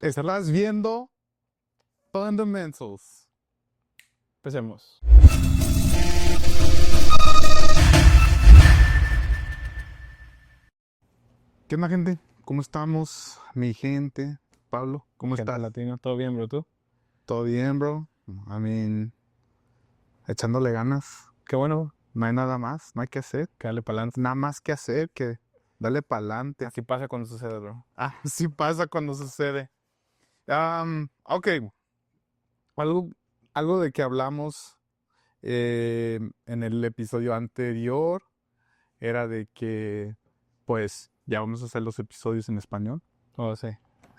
Estarás viendo Fundamentals. Empecemos. ¿Qué onda, gente? ¿Cómo estamos? Mi gente. Pablo, ¿cómo Gente estás? latino, ¿todo bien, bro? ¿Tú? ¿Todo bien, bro? Echándole ganas. Qué bueno, No hay nada más, no hay que hacer. que dale para adelante. Nada más que hacer que darle para adelante. Así pasa cuando sucede, bro. Así pasa cuando sucede. Ok, algo, algo de que hablamos en el episodio anterior era de que, pues, ya vamos a hacer los episodios en español. Oh, sí.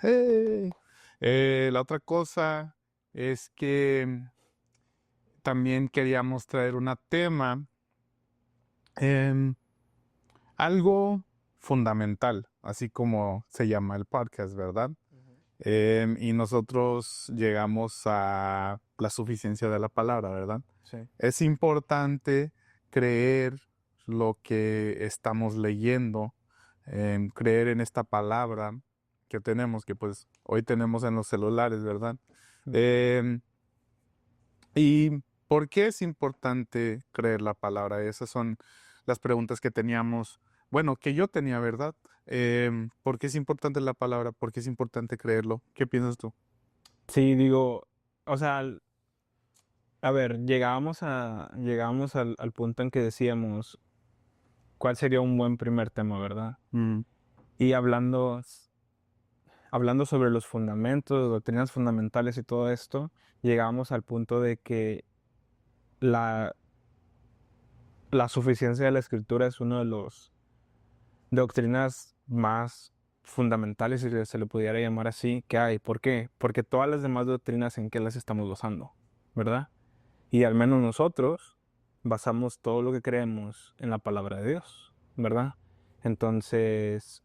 ¡Hey! La otra cosa es que también queríamos traer un tema, em, algo fundamental, así como se llama el podcast, ¿verdad? Y nosotros llegamos a la suficiencia de la palabra, ¿verdad? Sí. Es importante creer lo que estamos leyendo, creer en esta palabra que tenemos, que pues hoy tenemos en los celulares, ¿verdad? Em, ¿Y por qué es importante creer la palabra? Esas son las preguntas que teníamos, bueno, que yo tenía, ¿verdad? ¿Por qué es importante la palabra? ¿Por qué es importante creerlo? ¿Qué piensas tú? Sí, digo, o sea, a ver, llegábamos al punto en que decíamos cuál sería un buen primer tema, ¿verdad? Mm, Y hablando sobre los fundamentos, doctrinas fundamentales y todo esto, llegábamos al punto de que la, la suficiencia de la escritura es uno de los doctrinas más fundamentales, si se le pudiera llamar así, que hay. ¿Por qué? Porque todas las demás doctrinas, ¿en qué las estamos basando? ¿Verdad? Y al menos nosotros basamos todo lo que creemos en la palabra de Dios, ¿verdad? Entonces,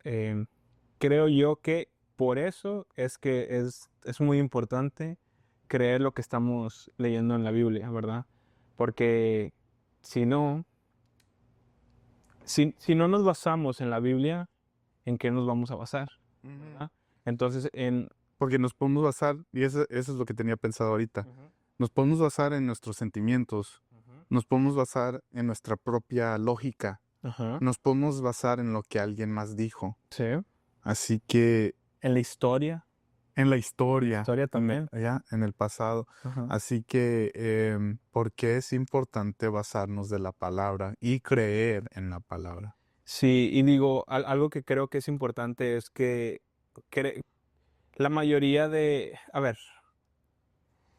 creo yo que por eso es que es muy importante creer lo que estamos leyendo en la Biblia, ¿verdad? Porque si no, si no nos basamos en la Biblia, ¿en qué nos vamos a basar? ¿Verdad? Entonces, Porque nos podemos basar, y eso es lo que tenía pensado ahorita, nos podemos basar en nuestros sentimientos, nos podemos basar en nuestra propia lógica, Ajá. nos podemos basar en lo que alguien más dijo. Sí. Así que En la historia. en la historia, También. ya, en el pasado. Ajá. Así que, ¿por qué es importante basarnos de la palabra y creer en la palabra? Sí, y digo, algo que creo que es importante es que la mayoría a ver,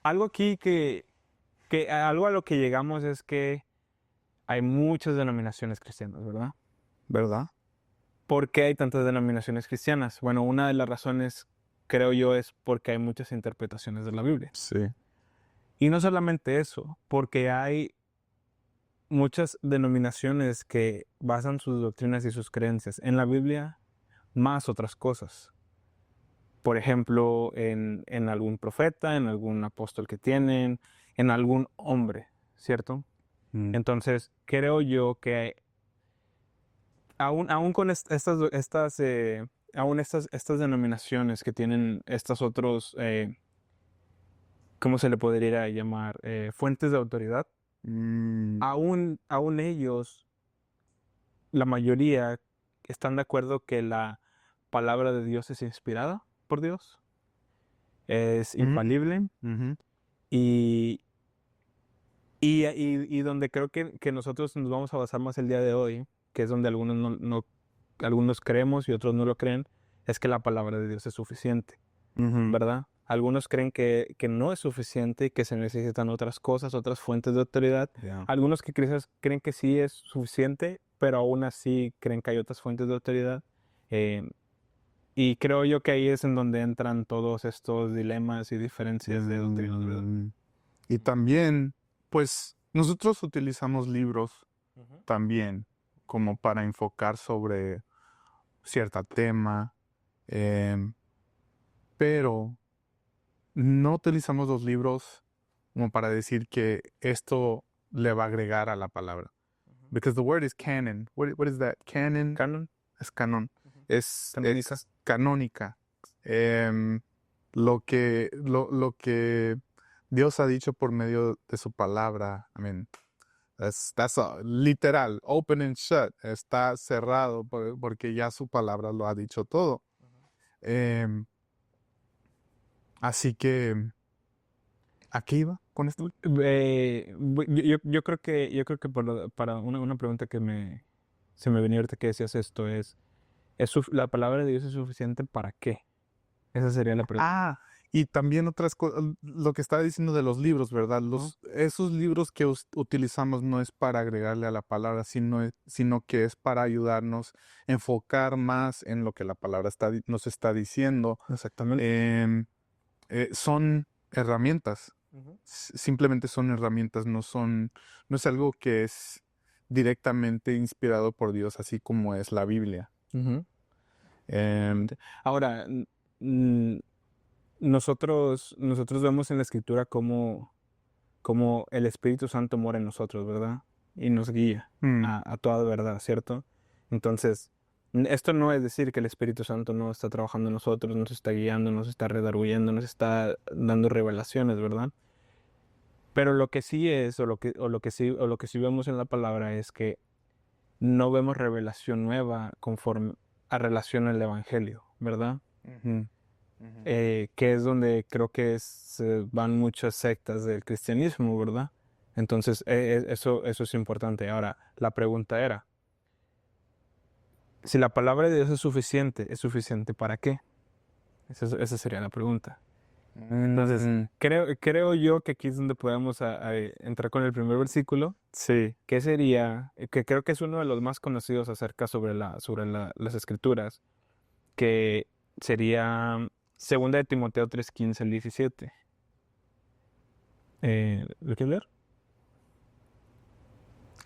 algo aquí algo a lo que llegamos es que hay muchas denominaciones cristianas, ¿verdad? ¿Verdad? ¿Por qué hay tantas denominaciones cristianas? Bueno, una de las razones, creo yo, es porque hay muchas interpretaciones de la Biblia. Sí. Y no solamente eso, porque hay muchas denominaciones que basan sus doctrinas y sus creencias en la Biblia más otras cosas. Por ejemplo, en algún profeta, en algún apóstol que tienen, en algún hombre, ¿cierto? Mm. Entonces, creo yo que aún con estas denominaciones que tienen estos otros, ¿cómo se le podría llamar? Fuentes de autoridad, Mm, aún ellos, la mayoría, están de acuerdo que la palabra de Dios es inspirada por Dios, es ujú, infalible ujú. y, y donde creo que nosotros nos vamos a basar más el día de hoy, que es donde algunos algunos creemos y otros no lo creen, es que la palabra de Dios es suficiente, Ujú. ¿verdad? Algunos creen que no es suficiente, que se necesitan otras cosas, otras fuentes de autoridad. Ya. Algunos que quizás creen que sí es suficiente, pero aún así creen que hay otras fuentes de autoridad. Eh, y creo yo que ahí es en donde entran todos estos dilemas y diferencias de doctrinas, ¿verdad? Mm, Y también, pues, nosotros utilizamos libros Ujú. también como para enfocar sobre cierto tema, em, pero no utilizamos los libros como para decir que esto le va a agregar a la palabra. Ujú. Because the word is canon. What is that? Canon, Es canon. ujú, Es canónica. canónica. Em, lo que Dios ha dicho por medio de su palabra. I mean, that's literal, open and shut. Está cerrado porque ya su palabra lo ha dicho todo. Em, Así que, ¿a qué iba con esto? Yo creo que para una pregunta que se me venía ahorita que decías esto la palabra de Dios es suficiente para qué? Esa sería la pregunta. Ah, y también otras cosas, lo que estaba diciendo de los libros, ¿verdad? Esos libros que utilizamos no es para agregarle a la palabra, sino que es para ayudarnos a enfocar más en lo que la palabra nos está diciendo. Exactamente. Son herramientas, simplemente son herramientas, no es algo que es directamente inspirado por Dios, así como es la Biblia. Ujú. Em, Ahora, nosotros vemos en la Escritura cómo el Espíritu Santo mora en nosotros, ¿verdad? Y nos guía mm, a toda verdad, ¿cierto? Entonces, esto no es decir que el Espíritu Santo no está trabajando en nosotros, nos está guiando, nos está redarguyendo, nos está dando revelaciones, ¿verdad? Pero lo que sí es, o lo que sí vemos en la palabra es que no vemos revelación nueva conforme a relación al Evangelio, ¿verdad? ujú, Que es donde creo que van muchas sectas del cristianismo, ¿verdad? Entonces, eso es importante. Ahora, la pregunta era, si la palabra de Dios ¿es suficiente para qué? Esa sería la pregunta. Entonces, mm, creo yo que aquí es donde podemos entrar con el primer versículo, sí. que sería, que creo que es uno de los más conocidos acerca sobre las Escrituras, que sería 2 de Timoteo 3:15 al 17. ¿Lo quieres leer?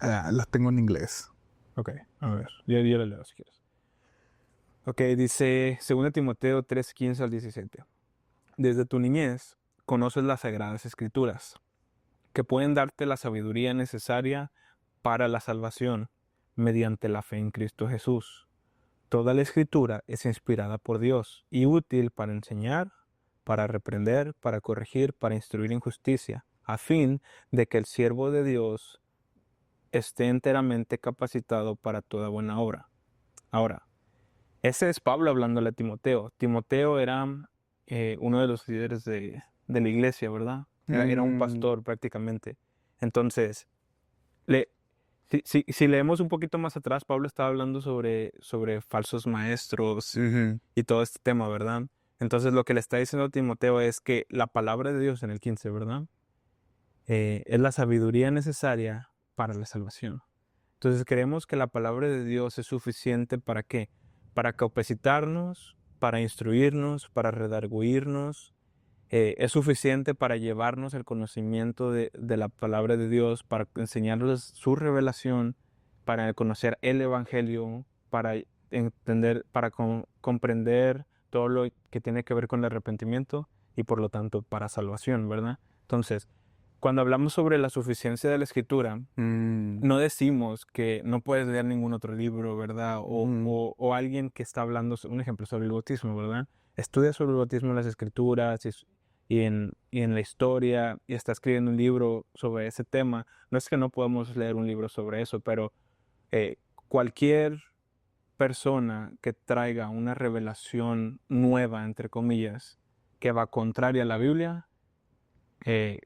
La tengo en inglés. Ok, a ver, yo lo leo si quieres. Ok, dice 2 Timoteo 3:15 al 17. Desde tu niñez conoces las sagradas escrituras, que pueden darte la sabiduría necesaria para la salvación mediante la fe en Cristo Jesús. Toda la escritura es inspirada por Dios y útil para enseñar, para reprender, para corregir, para instruir en justicia, a fin de que el siervo de Dios esté enteramente capacitado para toda buena obra. Ahora, ese es Pablo hablándole a Timoteo. Timoteo era uno de los líderes de la iglesia, ¿verdad? Era un Mm, pastor prácticamente. Entonces, le, si leemos un poquito más atrás, Pablo estaba hablando sobre falsos maestros ujú, y todo este tema, ¿verdad? Entonces, lo que le está diciendo a Timoteo es que la palabra de Dios en el 15, ¿verdad? Es la sabiduría necesaria para la salvación. Entonces creemos que la palabra de Dios es suficiente ¿para qué? Para capacitarnos, para instruirnos, para redarguirnos. Es suficiente para llevarnos el conocimiento de la palabra de Dios, para enseñarnos su revelación, para conocer el Evangelio, para entender, para comprender todo lo que tiene que ver con el arrepentimiento y por lo tanto para salvación, ¿verdad? Entonces, cuando hablamos sobre la suficiencia de la Escritura, mm, no decimos que no puedes leer ningún otro libro, ¿verdad? ujú, O alguien que está hablando, un ejemplo sobre el bautismo, ¿verdad? Estudia sobre el bautismo en las escrituras y en la historia y está escribiendo un libro sobre ese tema. No es que no podamos leer un libro sobre eso, pero eh, cualquier persona que traiga una revelación nueva, entre comillas, que va contraria a la Biblia,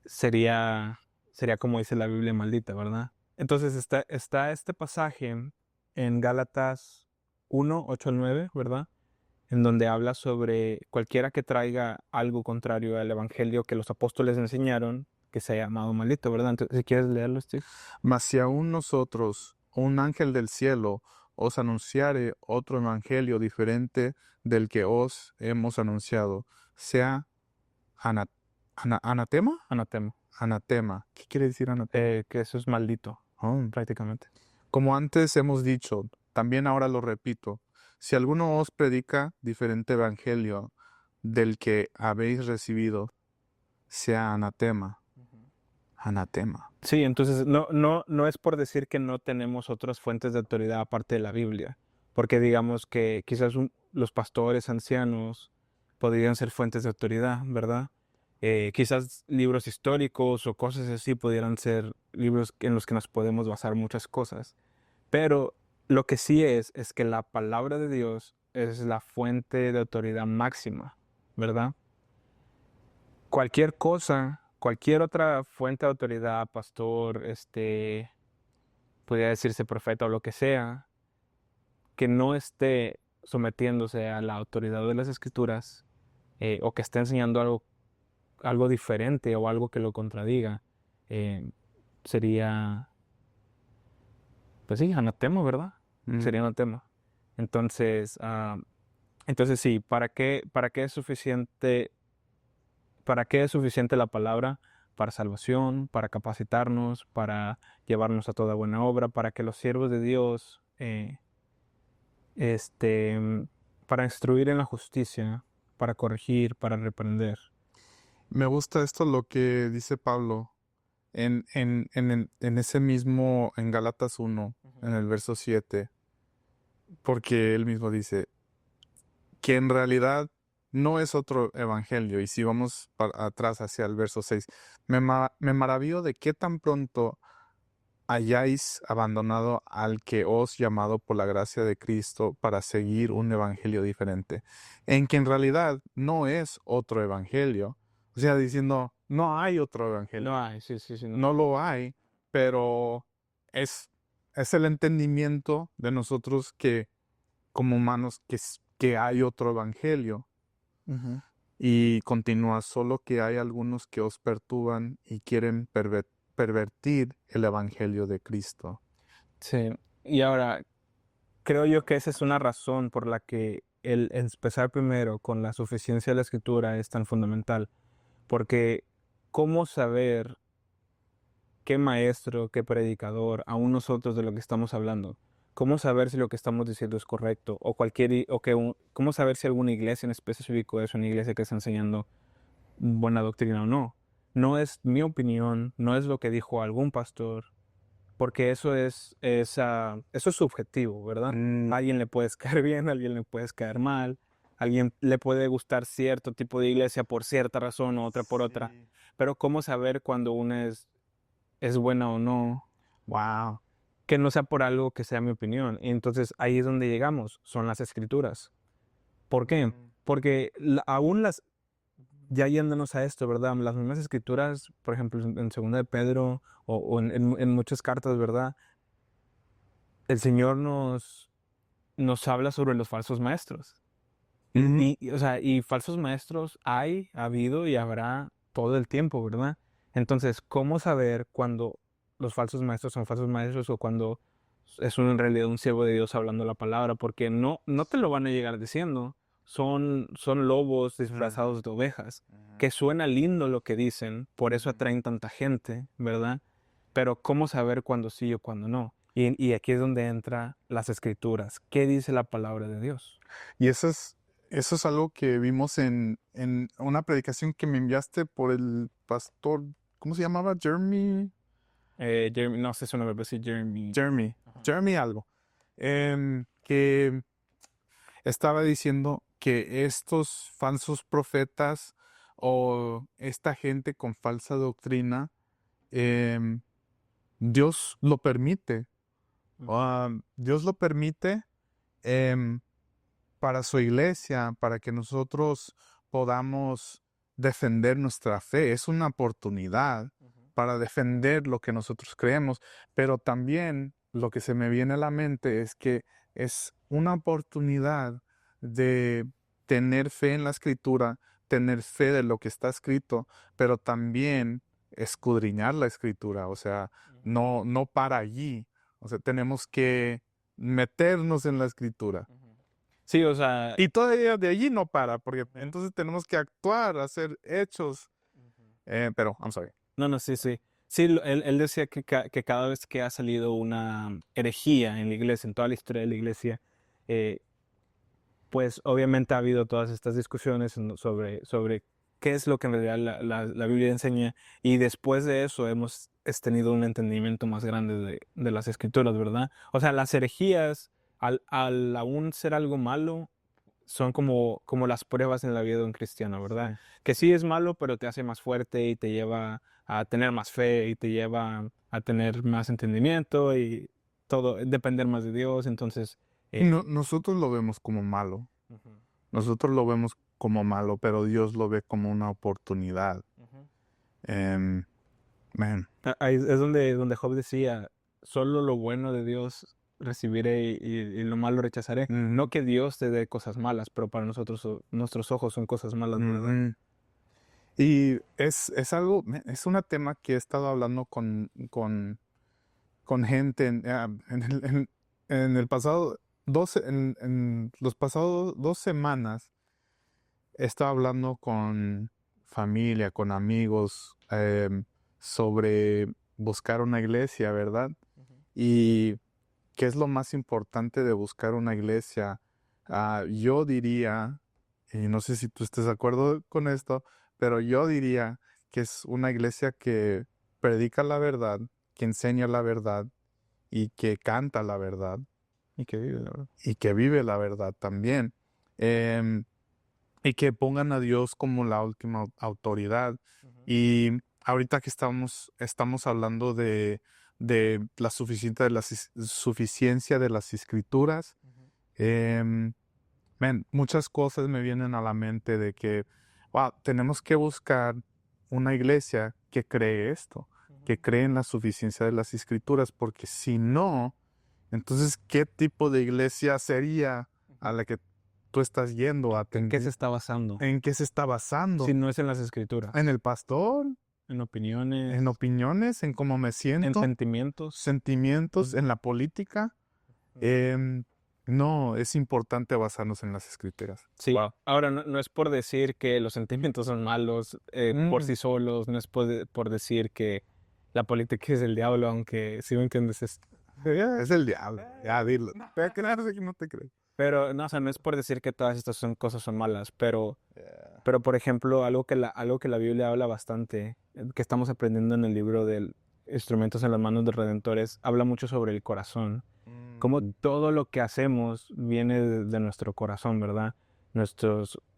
sería como dice la Biblia maldita, ¿verdad? Entonces está este pasaje en Gálatas 1:8 al 9, ¿verdad? En donde habla sobre cualquiera que traiga algo contrario al evangelio que los apóstoles enseñaron, que se ha llamado maldito, ¿verdad? Entonces, si quieres leerlo, Steve. Mas si aún nosotros, o un ángel del cielo, os anunciare otro evangelio diferente del que os hemos anunciado, sea ana- anatema. Anatema. Anatema. ¿Qué quiere decir anatema? Que eso es maldito, Oh. prácticamente. Como antes hemos dicho, también ahora lo repito, si alguno os predica diferente evangelio del que habéis recibido, sea anatema. Anatema. Sí, entonces no es por decir que no tenemos otras fuentes de autoridad aparte de la Biblia, porque digamos que quizás los pastores ancianos podrían ser fuentes de autoridad, ¿verdad? Quizás libros históricos o cosas así pudieran ser libros en los que nos podemos basar muchas cosas. Pero lo que sí es que la palabra de Dios es la fuente de autoridad máxima, ¿verdad? Cualquier cosa, cualquier otra fuente de autoridad, pastor, podría decirse profeta o lo que sea, que no esté sometiéndose a la autoridad de las escrituras, o que esté enseñando algo diferente o algo que lo contradiga, eh, sería, pues sí, anatema, ¿verdad? Sería anatema. Entonces, entonces sí, ¿para qué es suficiente la palabra? Para salvación, para capacitarnos, para llevarnos a toda buena obra, para que los siervos de Dios, este, para instruir en la justicia, para corregir, para reprender. Me gusta esto lo que dice Pablo en ese mismo, en Gálatas 1, en el verso 7, porque él mismo dice que en realidad no es otro evangelio. Y si vamos atrás hacia el verso 6, me maravillo de qué tan pronto hayáis abandonado al que os llamado por la gracia de Cristo para seguir un evangelio diferente, en que en realidad no es otro evangelio. O sea, diciendo, no hay otro evangelio. No hay, sí, sí, sí. No lo hay, pero es, es el entendimiento de nosotros que, como humanos, que hay otro evangelio. Ujú. Y continúa, solo que hay algunos que os perturban y quieren pervertir el evangelio de Cristo. Sí, y ahora creo yo que esa es una razón por la que el empezar primero con la suficiencia de la escritura es tan fundamental, porque ¿cómo saber qué maestro, qué predicador, aún nosotros de lo que estamos hablando? ¿Cómo saber si lo que estamos diciendo es correcto? O ¿cómo saber si alguna iglesia en específico es una iglesia que está enseñando buena doctrina o no? No es mi opinión, no es lo que dijo algún pastor, porque eso es subjetivo, ¿verdad? A alguien le puedes caer bien, a alguien le puedes caer mal, a alguien le puede gustar cierto tipo de iglesia por cierta razón o otra por otra, Sí. pero ¿cómo saber cuando una es buena o no? Wow. Que no sea por algo que sea mi opinión. Y entonces ahí es donde llegamos, son las escrituras. ¿Por qué? Porque aún ya yéndonos a esto, ¿verdad? Las mismas escrituras, por ejemplo, en Segunda de Pedro o en muchas cartas, ¿verdad? El Señor nos habla sobre los falsos maestros. O sea, y falsos maestros ha habido y habrá todo el tiempo, ¿verdad? Entonces, ¿cómo saber cuando los falsos maestros son falsos maestros o cuando es en realidad un siervo de Dios hablando la palabra? Porque no te lo van a llegar diciendo. Son lobos disfrazados de ovejas, que suena lindo lo que dicen, por eso atraen tanta gente, ¿verdad? Pero ¿cómo saber cuándo sí o cuándo no? Y aquí es donde entra las escrituras. ¿Qué dice la palabra de Dios? Y eso es algo que vimos en una predicación que me enviaste por el pastor, ¿cómo se llamaba? Jeremy, no sé su nombre, pero sí, Jeremy. Jeremy, Ajá. Jeremy algo. Que estaba diciendo que estos falsos profetas o esta gente con falsa doctrina, em, Dios lo permite. Dios lo permite em, para su iglesia, para que nosotros podamos defender nuestra fe. Es una oportunidad para defender lo que nosotros creemos, pero también lo que se me viene a la mente es que es una oportunidad de tener fe en la escritura, tener fe de lo que está escrito, pero también escudriñar la escritura, o sea, no para allí, o sea, tenemos que meternos en la escritura. Sí, o sea, Y todavía de allí no para, porque entonces tenemos que actuar, hacer hechos. Pero, I'm sorry. no, no, sí, sí. Sí, él decía que cada vez que ha salido una herejía en la iglesia, en toda la historia de la iglesia, eh, pues obviamente ha habido todas estas discusiones sobre qué es lo que en realidad la Biblia enseña, y después de eso hemos tenido un entendimiento más grande de las escrituras, ¿verdad? O sea, las herejías, al aún ser algo malo, son como las pruebas en la vida de un cristiano, ¿verdad? Sí. Que sí es malo, pero te hace más fuerte y te lleva a tener más fe y te lleva a tener más entendimiento y todo, depender más de Dios. Entonces, Nosotros lo vemos como malo. ujú, Nosotros lo vemos como malo, pero Dios lo ve como una oportunidad. ujú. Em, man, Ahí es donde Job decía, solo lo bueno de Dios recibiré y lo malo rechazaré. No que Dios te dé cosas malas, pero para nosotros, nuestros ojos son cosas malas, ¿verdad? ujú. Y es algo, es un tema que he estado hablando con gente en el pasado, en los pasados 2 semanas. He estado hablando con familia, con amigos, sobre buscar una iglesia, ¿verdad? Ujú. Y qué es lo más importante de buscar una iglesia. Yo diría, y no sé si tú estés de acuerdo con esto, pero yo diría que es una iglesia que predica la verdad, que enseña la verdad y que canta la verdad Y que vive, la verdad. y que vive la verdad también. Em, y que pongan a Dios como la última autoridad. Ujú, Y ahorita que estamos hablando de la suficiencia de las escrituras, ujú, em, muchas cosas me vienen a la mente de que, wow, tenemos que buscar una iglesia que cree esto, que ujú. cree en la suficiencia de las escrituras, porque si no, entonces, ¿qué tipo de iglesia sería a la que tú estás yendo a ¿En qué se atender? está basando? ¿En qué se está Si basando? no es en las ¿En escrituras, el pastor? en ¿En opiniones, opiniones? ¿En cómo me en siento? sentimientos. ¿Sentimientos? Ujú, ¿En la política? ujú. Em, no, es importante basarnos en las escrituras. Sí, Wow. ahora no es por decir que los sentimientos son malos por Mm, sí solos, no es por decir que la política es el diablo, aunque sí me entiendes. ya, es el diablo. Ya, dilo. Te creas que no te crees. Pero no, o sea, no es por decir que todas estas cosas son malas, Yeah. pero por ejemplo, algo que la Biblia habla bastante, que estamos aprendiendo en el libro de Instrumentos en las manos de redentores, habla mucho sobre el corazón. Como todo lo que hacemos viene de nuestro corazón, ¿verdad?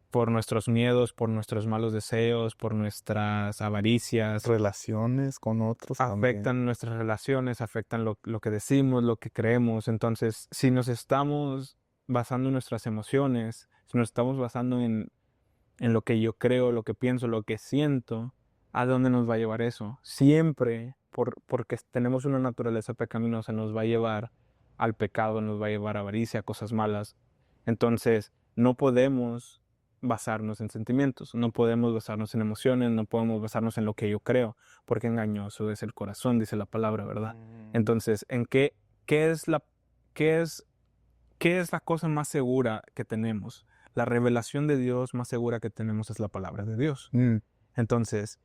Por nuestros miedos, por nuestros malos deseos, por nuestras avaricias, Relaciones con otros también. afectan nuestras relaciones, afectan lo que decimos, lo que creemos. Entonces, si nos estamos basando en nuestras emociones, si nos estamos basando en lo que yo creo, lo que pienso, lo que siento, ¿a dónde nos va a llevar eso? Siempre, porque tenemos una naturaleza pecaminosa, nos va a llevar al pecado, nos va a llevar a avaricia, a cosas malas. Entonces, no podemos basarnos en sentimientos, no podemos basarnos en emociones, no podemos basarnos en lo que yo creo, porque engañoso es el corazón, dice la palabra, ¿verdad? Entonces, qué es la, qué es ¿qué es la cosa más segura que tenemos? La revelación de Dios más segura que tenemos es la palabra de Dios. Mm, Entonces,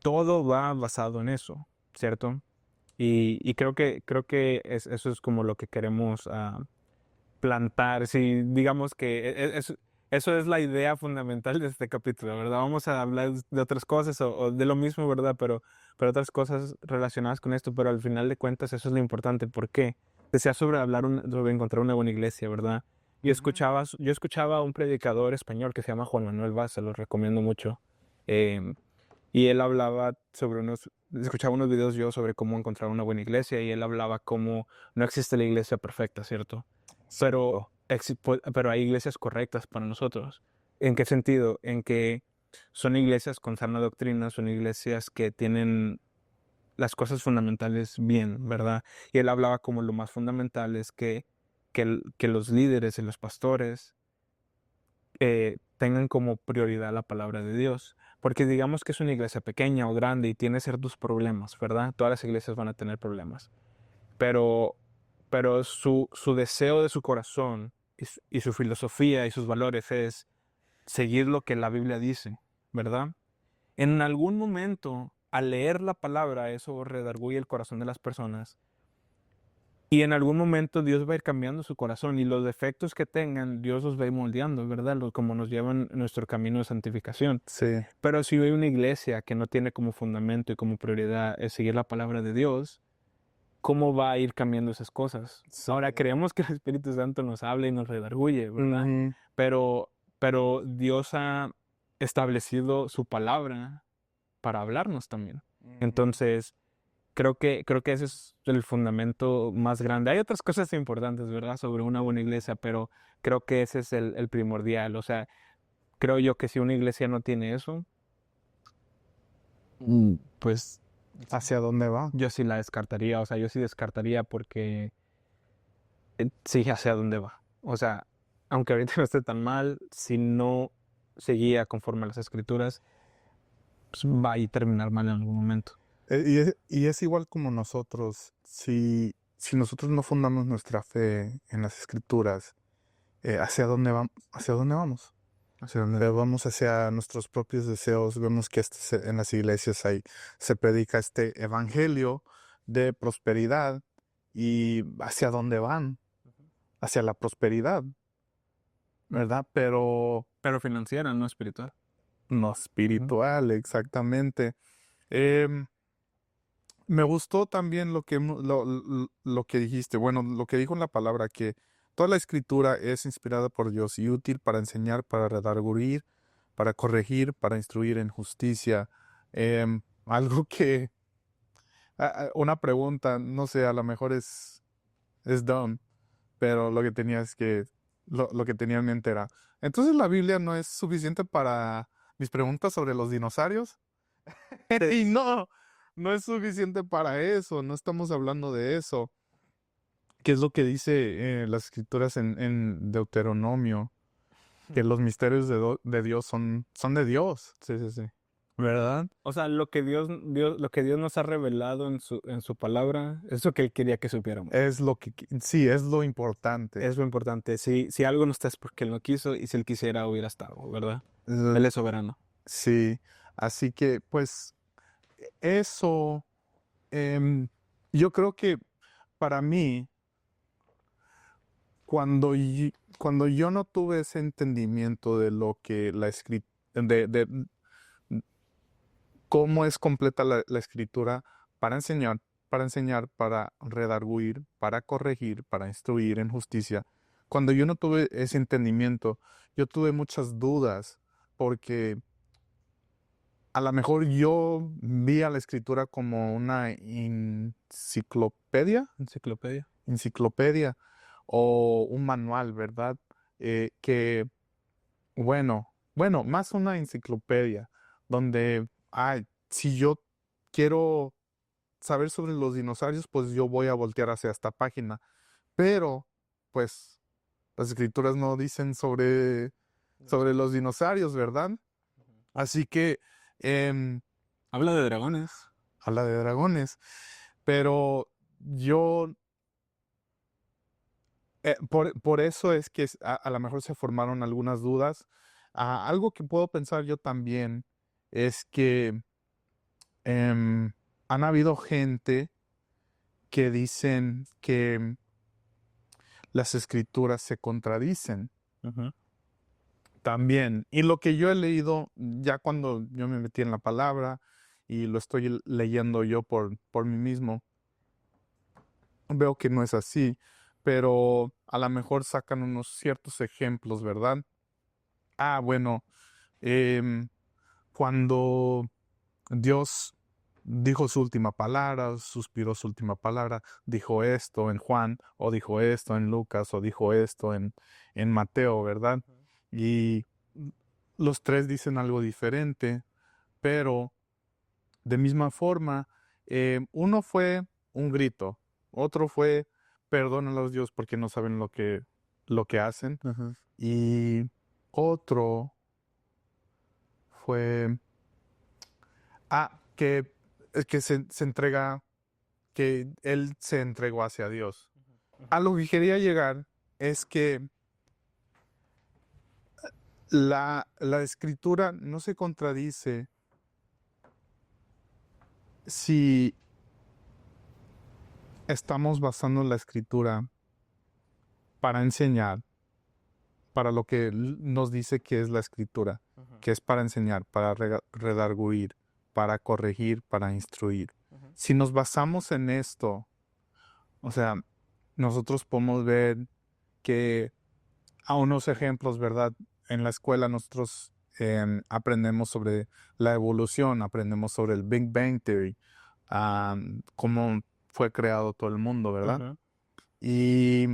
todo va basado en eso, ¿cierto? Y creo que eso es como lo que queremos plantar. Si digamos que eso es la idea fundamental de este capítulo, ¿verdad? Vamos a hablar de otras cosas o de lo mismo, ¿verdad? Pero otras cosas relacionadas con esto, pero al final de cuentas eso es lo importante. ¿Por qué? Decía sobre encontrar una buena iglesia, ¿verdad? Yo escuchaba a un predicador español que se llama Juan Manuel Vaz, se lo recomiendo mucho. em, y él hablaba escuchaba unos videos yo sobre cómo encontrar una buena iglesia y él hablaba cómo no existe la iglesia perfecta, ¿cierto? Pero, pero hay iglesias correctas para nosotros. ¿En qué sentido? En que son iglesias con sana doctrina, son iglesias que tienen las cosas fundamentales bien, ¿verdad? Y él hablaba como lo más fundamental es que los líderes y los pastores tengan como prioridad la palabra de Dios. Porque digamos que es una iglesia pequeña o grande y tiene ciertos problemas, ¿verdad? Todas las iglesias van a tener problemas. Pero, pero su deseo de su corazón y su filosofía y sus valores es seguir lo que la Biblia dice, ¿verdad? En algún momento, al leer la palabra, eso redarguye el corazón de las personas. Y en algún momento Dios va a ir cambiando su corazón y los defectos que tengan, Dios los va a ir moldeando, ¿verdad? Como nos llevan en nuestro camino de santificación. sí. Pero si hay una iglesia que no tiene como fundamento y como prioridad es seguir la palabra de Dios, cómo va a ir cambiando esas cosas. Sí. Ahora, creemos que el Espíritu Santo nos habla y nos redarguye, ¿verdad? Ujú. Pero Dios ha establecido su palabra para hablarnos también. Entonces, creo que ese es el fundamento más grande. Hay otras cosas importantes, ¿verdad? Sobre una buena iglesia, pero creo que ese es el primordial. O sea, creo yo que si una iglesia no tiene eso, pues ¿Hacia dónde va? yo sí la descartaría. O sea, yo sí descartaría porque sí, hacia dónde va. O sea, aunque ahorita no esté tan mal, si no seguía conforme a las escrituras, pues va a terminar mal en algún momento. Y es igual como nosotros. Si nosotros no fundamos nuestra fe en las escrituras, ¿hacia dónde vamos? ¿Hacia dónde vamos? Hacia dónde Vamos hacia nuestros propios deseos. Vemos que en las iglesias se predica este evangelio de prosperidad. ¿Y hacia dónde van? Hacia la prosperidad, ¿verdad? Pero Pero financiera, no espiritual. no espiritual, exactamente. Em, Me gustó también lo que dijiste, bueno, lo que dijo en la palabra, que toda la escritura es inspirada por Dios y útil para enseñar, para redarguir, para corregir, para instruir en justicia. Algo que, una pregunta, no sé, a lo mejor es dumb, pero lo que tenía es que, lo que tenía en mente era, entonces la Biblia no es suficiente para mis preguntas sobre los dinosaurios. Y no, no es suficiente para eso, no estamos hablando de eso. ¿Qué es lo que dice las escrituras en Deuteronomio? Que los misterios de Dios son de Dios, Sí, sí, sí. ¿verdad? O sea, lo que Dios nos ha revelado en su palabra, es lo que Él quería que supiéramos. Es lo que, sí, es lo importante. Es lo importante. Si algo no está es porque Él no quiso y si Él quisiera hubiera estado, ¿verdad? Eh, Él es soberano. Sí, así que pues eso, em, yo creo que para mí, cuando yo no tuve ese entendimiento de lo que la escritura, de cómo es completa la escritura para enseñar, para redarguir, para corregir, para instruir en justicia. Cuando yo no tuve ese entendimiento, yo tuve muchas dudas, porque a lo mejor yo vi a la escritura como una Enciclopedia. enciclopedia o un manual, ¿verdad? Que, bueno, más una enciclopedia, donde, si yo quiero saber sobre los dinosaurios, pues yo voy a voltear hacia esta página. Pero, pues, las escrituras no dicen sobre los dinosaurios, ¿verdad? Así que, em, Habla de dragones. habla de dragones. Pero yo, por eso es que a lo mejor se formaron algunas dudas. Algo que puedo pensar yo también es que em, han habido gente que dicen que las escrituras se contradicen Ujú. también. Y lo que yo he leído, ya cuando yo me metí en la palabra y lo estoy leyendo yo por mí mismo, veo que no es así, pero a lo mejor sacan unos ciertos ejemplos, ¿verdad? Bueno, em, cuando Dios dijo su última palabra, suspiró su última palabra, dijo esto en Juan, o dijo esto en Lucas, o dijo esto en Mateo, ¿verdad? Y los tres dicen algo diferente, pero de misma forma, uno fue un grito, otro fue perdónalos Dios porque no saben lo que hacen, Ajá. y otro fue que, que se entrega, que él se entregó hacia Dios. A lo que quería llegar es que la escritura no se contradice si estamos basando la escritura para enseñar, para lo que nos dice que es la escritura, que es para enseñar, para redarguir, para corregir, para instruir. Si nos basamos en esto, O sea, nosotros podemos ver que a unos ejemplos, ¿verdad? En la escuela nosotros aprendemos sobre la evolución, aprendemos sobre el Big Bang Theory, cómo fue creado todo el mundo, ¿verdad? Ujú. Y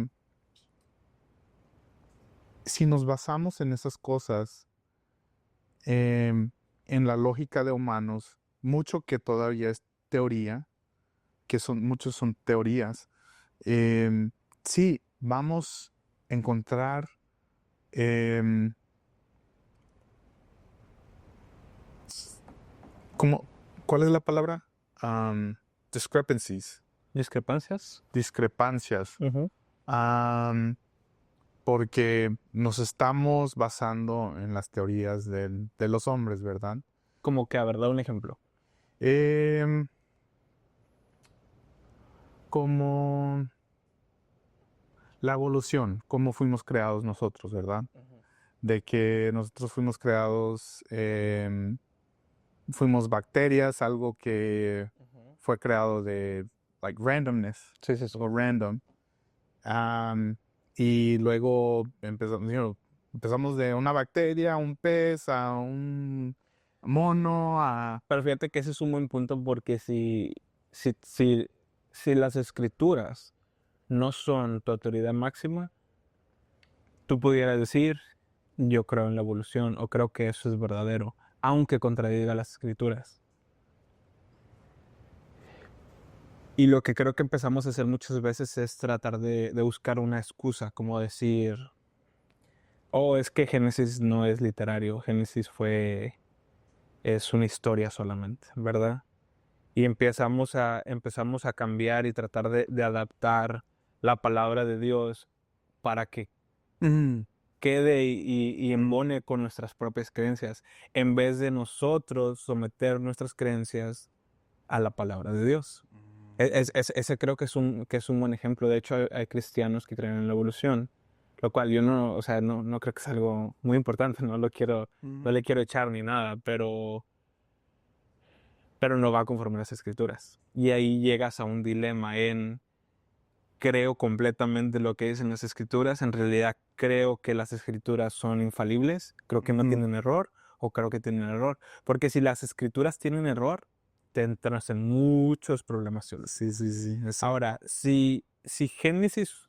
si nos basamos en esas cosas, en la lógica de humanos, mucho que todavía es teoría, muchos son teorías, em, sí, vamos a encontrar em, como, ¿cuál es la palabra? Discrepancies, ¿Discrepancias? discrepancias, Ujú. am, porque nos estamos basando en las teorías de los hombres, ¿verdad? Como que, a ver, da un ejemplo. Em, como la evolución, cómo fuimos creados nosotros, ¿verdad? De que nosotros fuimos creados, fuimos bacterias, algo que fue creado de, like, randomness, Sí, sí, sí. o random. Y luego empezamos de una bacteria, a un pez, a un mono, a... Pero fíjate que ese es un buen punto porque si, si, si las escrituras no son tu autoridad máxima, tú pudieras decir, yo creo en la evolución o creo que eso es verdadero, aunque contradiga las escrituras. Y lo que creo que empezamos a hacer muchas veces es tratar de buscar una excusa, como decir, oh, es que Génesis no es literario, es una historia solamente, ¿verdad? Y empezamos a cambiar y tratar de adaptar la palabra de Dios para que quede y embone con nuestras propias creencias, en vez de nosotros someter nuestras creencias a la palabra de Dios. Ese creo que es un buen ejemplo. De hecho, hay cristianos que creen en la evolución, lo cual yo no, o sea, no creo que es algo muy importante, no le quiero echar ni nada, pero no va conforme a las escrituras. Y ahí llegas a un dilema en creo completamente lo que dicen las escrituras, en realidad creo que las escrituras son infalibles, creo que no Ujú. tienen error o creo que tienen error. Porque si las escrituras tienen error, te entras en muchos problemas teológicos. Sí, sí, sí. Ahora, si Génesis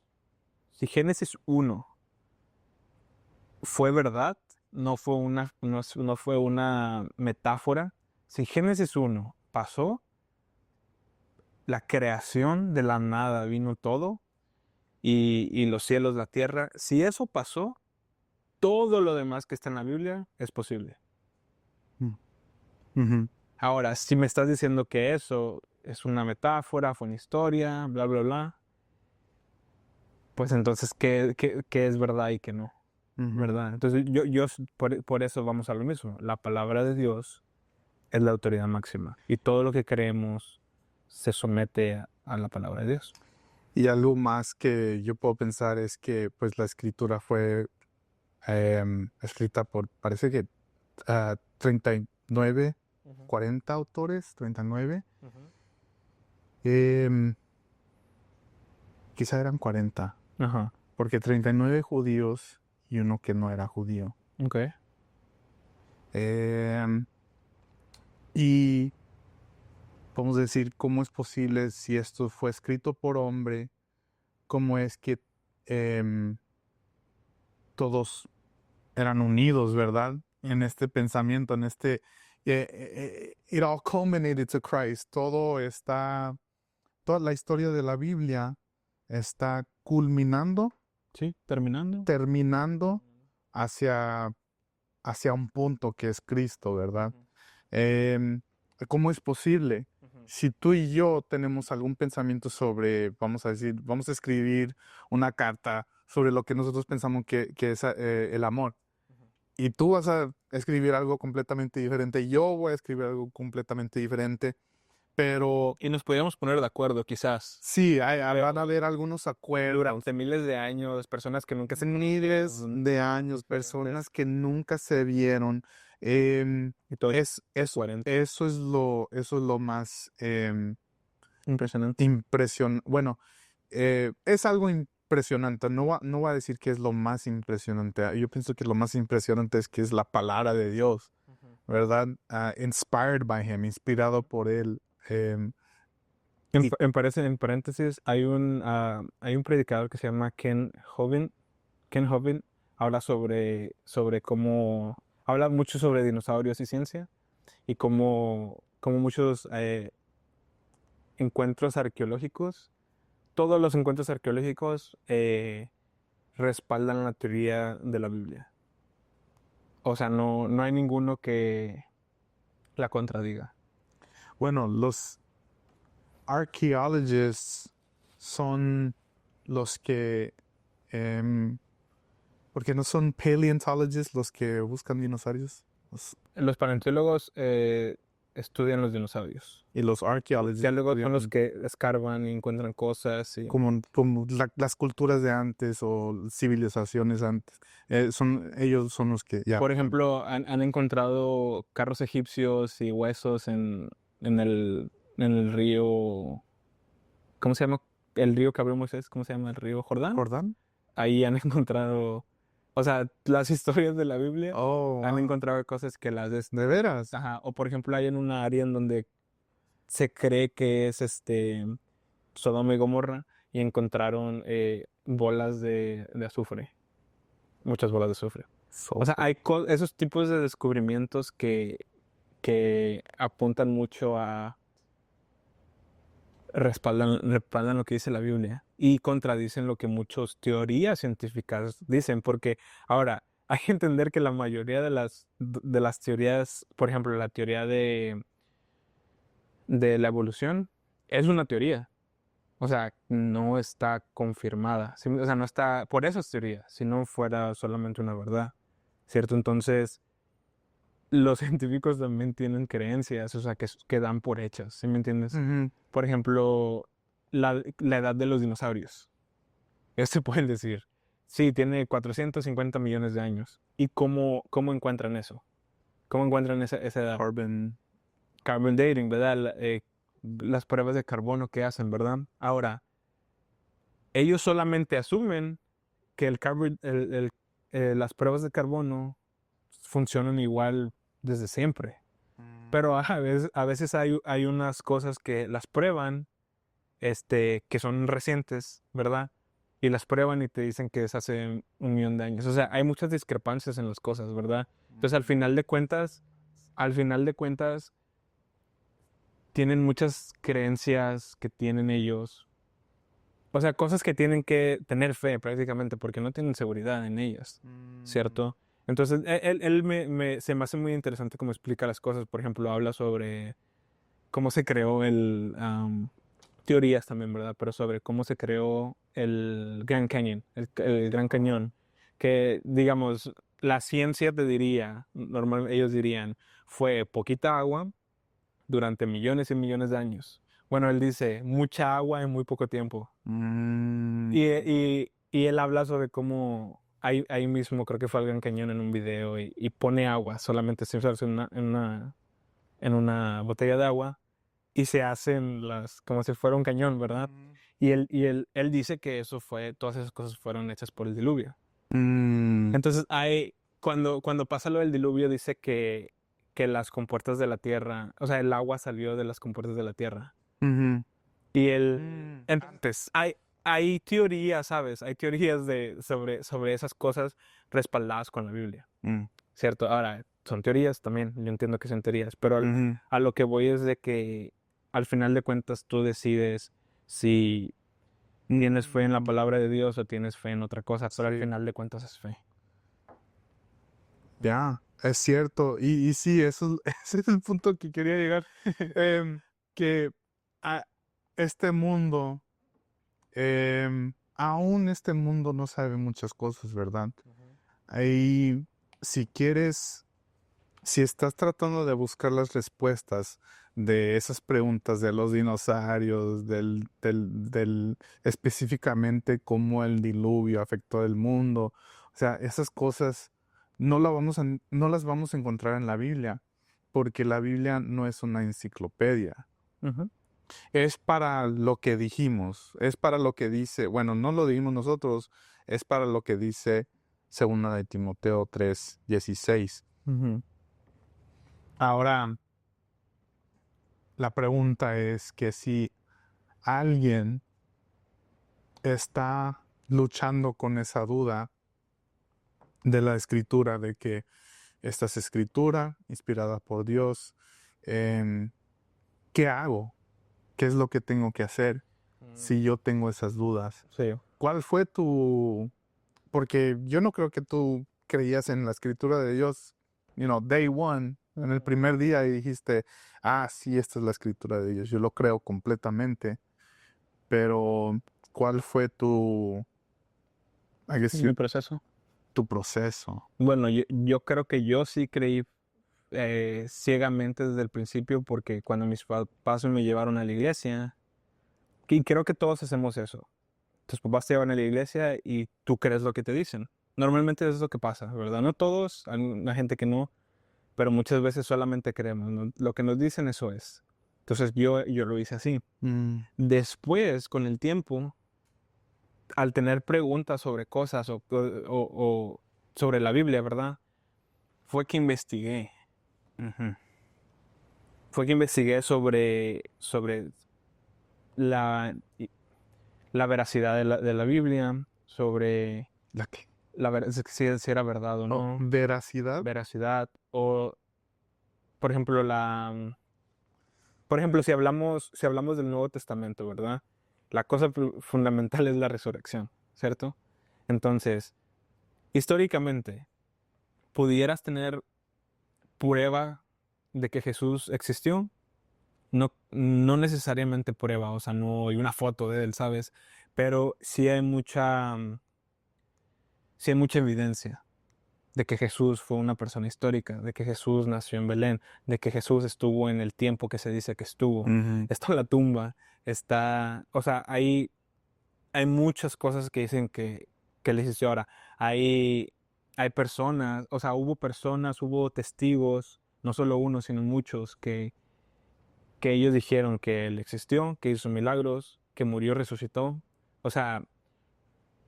1 fue verdad, no fue una metáfora, si Génesis 1 pasó, la creación de la nada vino todo y los cielos, la tierra. Si eso pasó, todo lo demás que está en la Biblia es posible. Ujú. Ahora, si me estás diciendo que eso es una metáfora, fue una historia, bla, bla, bla, pues entonces, ¿qué es verdad y qué no? Ujú. ¿Verdad? Entonces, por eso vamos a lo mismo. La palabra de Dios es la autoridad máxima y todo lo que creemos se somete a la palabra de Dios. Y algo más que yo puedo pensar es que pues la escritura fue escrita por, parece que 39, 40 autores, 39. em, Quizá eran 40, Ajá, porque 39 judíos y uno que no era judío. ok. Em, y podemos decir, ¿cómo es posible si esto fue escrito por hombre? ¿Cómo es que em, todos eran unidos, ¿verdad? En este pensamiento, en este... it all culminated to Christ. Toda la historia de la Biblia está culminando, Sí, terminando. terminando hacia, hacia un punto que es Cristo, ¿verdad? Em, ¿Cómo es posible? Si tú y yo tenemos algún pensamiento sobre, vamos a decir, vamos a escribir una carta sobre lo que nosotros pensamos que es el amor, y tú vas a escribir algo completamente diferente, yo voy a escribir algo completamente diferente, pero Y nos podríamos poner de acuerdo, quizás. sí, Pero van a haber algunos acuerdos. durante miles de años, personas que nunca se Miles de años, personas que nunca se vieron. y todo Es, 40. eso es lo más Impresionante. impresionante. Bueno, es algo impresionante. No voy a decir que es lo más impresionante. Yo pienso que lo más impresionante es que es la palabra de Dios, ¿verdad? Inspired by him, inspirado por él. em, y En paréntesis, hay un predicador que se llama Ken Hovind. Ken Hovind habla sobre cómo, habla mucho sobre dinosaurios y ciencia y cómo muchos encuentros arqueológicos, todos los encuentros arqueológicos respaldan la teoría de la Biblia. O sea, no hay ninguno que la contradiga. bueno, los archaeologists son los que, porque no son paleontologists los que buscan dinosaurios. Los paleontólogos estudian los dinosaurios. Y los archaeologists Ya luego son los estudian que escarban y encuentran cosas. Y... como las culturas de antes o civilizaciones antes. Ellos son los que ya. Por ejemplo, han encontrado carros egipcios y huesos en el río. ¿Cómo se llama? El río que abrió Moisés, ¿cómo se llama? ¿El río Jordán? ¿Jordán? Ahí han encontrado, o sea, las historias de la Biblia Oh, han wow. encontrado cosas que ¿De veras? ajá, o por ejemplo hay en una área en donde se cree que es Sodoma y Gomorra y encontraron bolas de azufre, muchas bolas de azufre. O sea, hay esos tipos de descubrimientos que apuntan mucho a respaldan lo que dice la Biblia y contradicen lo que muchas teorías científicas dicen, porque ahora hay que entender que la mayoría de las teorías, por ejemplo, la teoría de la evolución es una teoría, o sea, no está confirmada, o sea, no está, por eso es teoría, si no fuera solamente una verdad, ¿cierto? Entonces, los científicos también tienen creencias, o sea, que dan por hechas, ¿sí me entiendes? Ujú. Por ejemplo, la edad de los dinosaurios. Ellos te pueden decir, sí, tiene 450 millones de años. ¿Y cómo encuentran eso? ¿Cómo encuentran esa edad? Carbon dating, ¿verdad? Las pruebas de carbono que hacen, ¿verdad? Ahora, ellos solamente asumen que las pruebas de carbono funcionan igual desde siempre. Pero a veces hay unas cosas que las prueban, que son recientes, ¿verdad? Y las prueban y te dicen que es hace 1 millón de años. O sea, hay muchas discrepancias en las cosas, ¿verdad? Entonces, al final de cuentas, tienen muchas creencias que tienen ellos. O sea, cosas que tienen que tener fe prácticamente porque no tienen seguridad en ellas, ¿cierto? Entonces, se me hace muy interesante cómo explica las cosas. Por ejemplo, habla sobre cómo se creó teorías también, ¿verdad? Pero sobre cómo se creó el Grand Canyon, el Gran Cañón, que digamos, la ciencia te diría, normalmente ellos dirían, fue poquita agua durante millones y millones de años. Bueno, él dice, mucha agua en muy poco tiempo. Mm, Y él habla sobre cómo ahí mismo, creo que fue al Gran Cañón en un video, y pone agua, solamente se usa en una botella de agua y se hacen como si fuera un cañón, ¿verdad? Y él dice que todas esas cosas fueron hechas por el diluvio. mm, Entonces, cuando pasa lo del diluvio, dice que las compuertas de la tierra, o sea, el agua salió de las compuertas de la tierra. ujú. Y Antes. hay teorías, ¿sabes? Hay teorías sobre esas cosas respaldadas con la Biblia, Mm, ¿cierto? Ahora, son teorías también, yo entiendo que son teorías, pero ujú. a lo que voy es de que al final de cuentas tú decides si tienes fe en la palabra de Dios o tienes fe en otra cosa, pero al Sí. final de cuentas es fe. Ya, es cierto. Y sí, ese es el punto que quería llegar. Que a este mundo, aún este mundo no sabe muchas cosas, ¿verdad? Ahí, si quieres, si estás tratando de buscar las respuestas de esas preguntas de los dinosaurios, específicamente cómo el diluvio afectó el mundo, o sea, esas cosas no las vamos a encontrar en la Biblia, porque la Biblia no es una enciclopedia. Ujú. Es para lo que dijimos, es para lo que dice, bueno, no lo dijimos nosotros, es para lo que dice segunda de Timoteo 3:16. Ahora, la pregunta es que si alguien está luchando con esa duda de la escritura, de que esta es escritura inspirada por Dios, ¿qué hago? ¿Qué es lo que tengo que hacer si yo tengo esas dudas? Sí. ¿Cuál fue porque yo no creo que tú creías en la escritura de Dios, day one, en el primer día y dijiste, sí, esta es la escritura de Dios. Yo lo creo completamente, pero ¿cuál fue I guess, Mi proceso. tu proceso? Bueno, yo creo que yo sí creí ciegamente desde el principio porque cuando mis papás me llevaron a la iglesia, y creo que todos hacemos eso. Tus papás te llevan a la iglesia y tú crees lo que te dicen. Normalmente eso es lo que pasa, ¿verdad? No todos, hay una gente que no, pero muchas veces solamente creemos, ¿no? Lo que nos dicen eso es. Entonces yo lo hice así. Después, con el tiempo, al tener preguntas sobre cosas o sobre la Biblia, ¿verdad? Fue que investigué. Fue que investigué sobre la, la veracidad de la Biblia, sobre ¿La qué? si era verdad o no, ¿Veracidad? veracidad, o por ejemplo, por ejemplo, si hablamos del Nuevo Testamento, ¿verdad? La cosa fundamental es la resurrección, ¿cierto? Entonces, históricamente, ¿pudieras tener prueba de que Jesús existió? No, no necesariamente prueba, o sea, no hay una foto de él, ¿sabes? Pero sí hay mucha evidencia de que Jesús fue una persona histórica, de que Jesús nació en Belén, de que Jesús estuvo en el tiempo que se dice que estuvo. Está en la tumba, o sea, hay muchas cosas que dicen que él existió. Ahora, hay personas, o sea, hubo testigos, no solo uno, sino muchos, que ellos dijeron que él existió, que hizo milagros, que murió, resucitó. O sea,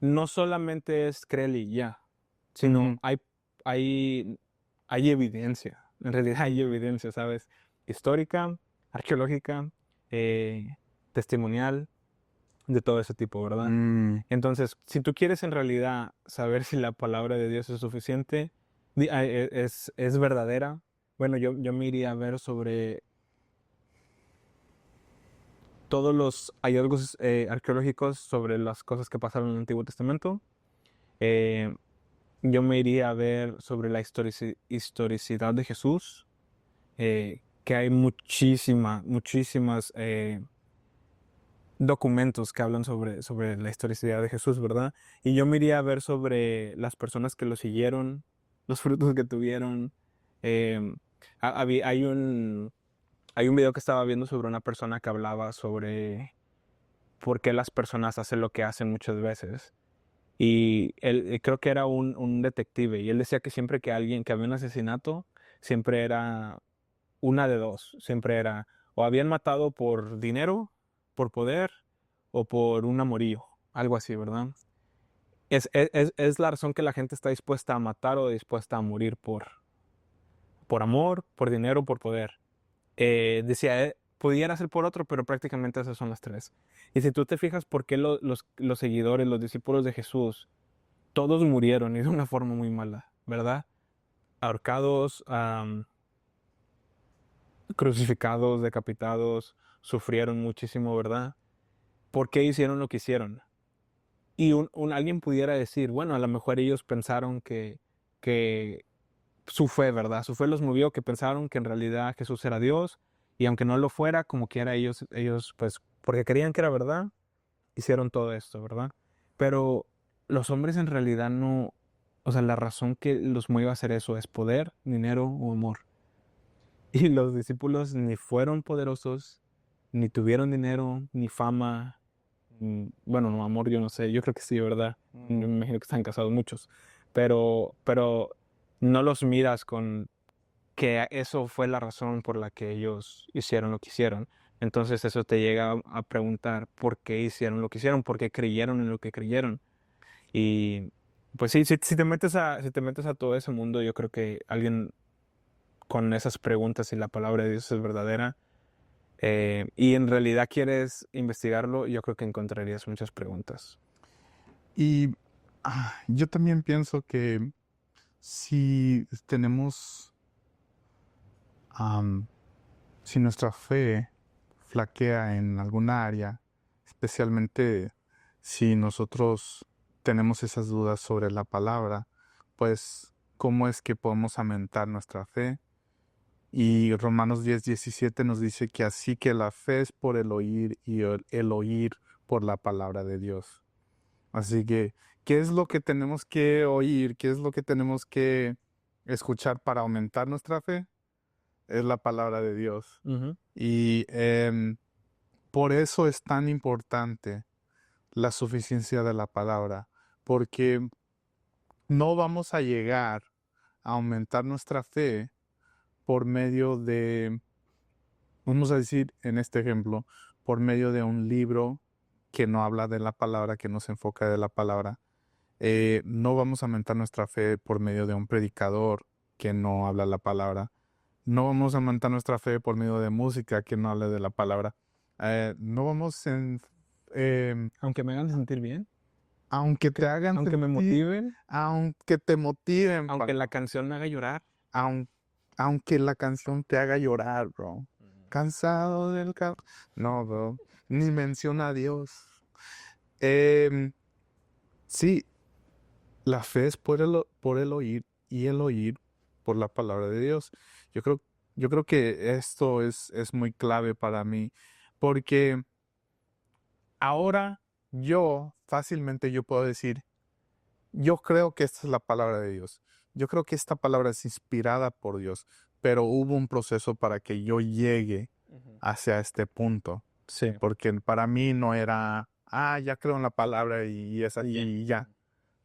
no solamente es créele y ya, sino Ujú. hay evidencia. En realidad hay evidencia, ¿sabes? Histórica, arqueológica, testimonial, de todo ese tipo, ¿verdad? Entonces, si tú quieres en realidad saber si la palabra de Dios es suficiente, es verdadera, bueno, yo me iría a ver sobre todos los hallazgos arqueológicos sobre las cosas que pasaron en el Antiguo Testamento. Yo me iría a ver sobre la historicidad de Jesús, que hay muchísimas documentos que hablan sobre la historicidad de Jesús, ¿verdad? Y yo me iría a ver sobre las personas que lo siguieron, los frutos que tuvieron. Eh, hay un video que estaba viendo sobre una persona que hablaba sobre por qué las personas hacen lo que hacen muchas veces. Y él creo que era un detective y él decía que siempre que había un asesinato, siempre era una de dos, siempre era o habían matado por dinero, por poder o por un amorío, algo así, ¿verdad? Es la razón que la gente está dispuesta a matar o dispuesta a morir por amor, por dinero, por poder. Decía, pudiera ser por otro, pero prácticamente esas son las tres. Y si tú te fijas por qué los seguidores, los discípulos de Jesús, todos murieron y de una forma muy mala, ¿verdad? Ahorcados, crucificados, decapitados, sufrieron muchísimo, ¿verdad? ¿Por qué hicieron lo que hicieron? Y alguien pudiera decir, bueno, a lo mejor ellos pensaron que su fe, ¿verdad? Su fe los movió, que pensaron que en realidad Jesús era Dios, y aunque no lo fuera, como quiera ellos pues, porque creían que era verdad, hicieron todo esto, ¿verdad? Pero los hombres en realidad no, o sea, la razón que los mueve a hacer eso es poder, dinero o amor. Y los discípulos ni fueron poderosos, ni tuvieron dinero, ni fama, bueno, no, amor, yo no sé, yo creo que sí, ¿verdad? Yo me imagino que están casados muchos, pero no los miras con que eso fue la razón por la que ellos hicieron lo que hicieron. Entonces eso te llega a preguntar por qué hicieron lo que hicieron, por qué creyeron en lo que creyeron. Y pues sí, si te metes a todo ese mundo, yo creo que alguien con esas preguntas, si la palabra de Dios es verdadera, y en realidad quieres investigarlo, yo creo que encontrarías muchas preguntas. Y yo también pienso que si tenemos, am, si nuestra fe flaquea en alguna área, especialmente si nosotros tenemos esas dudas sobre la palabra, pues, ¿cómo es que podemos aumentar nuestra fe? Y Romanos 10:17 nos dice que así que la fe es por el oír y el oír por la palabra de Dios. Así que, ¿qué es lo que tenemos que oír? ¿Qué es lo que tenemos que escuchar para aumentar nuestra fe? Es la palabra de Dios. Ujú. Y por eso es tan importante la suficiencia de la palabra, porque no vamos a llegar a aumentar nuestra fe por medio de, vamos a decir en este ejemplo, por medio de un libro que no habla de la palabra, que no se enfoca de la palabra. No vamos a aumentar nuestra fe por medio de un predicador que no habla la palabra. No vamos a aumentar nuestra fe por medio de música que no hable de la palabra. No vamos en, em, Aunque me hagan sentir bien, aunque te hagan aunque me sentir, motiven, aunque te motiven, aunque la canción me haga llorar. aun- aunque la canción te haga llorar, bro. Cansado del No, bro. Ni menciona a Dios. Em, sí, la fe es por el oír y el oír por la palabra de Dios. Yo creo, yo creo que esto es muy clave para mí, porque ahora fácilmente yo puedo decir, yo creo que esta es la palabra de Dios. Yo creo que esta palabra es inspirada por Dios, pero hubo un proceso para que yo llegue Ujú. hacia este punto, Sí. porque para mí no era, ya creo en la palabra y es así y ya.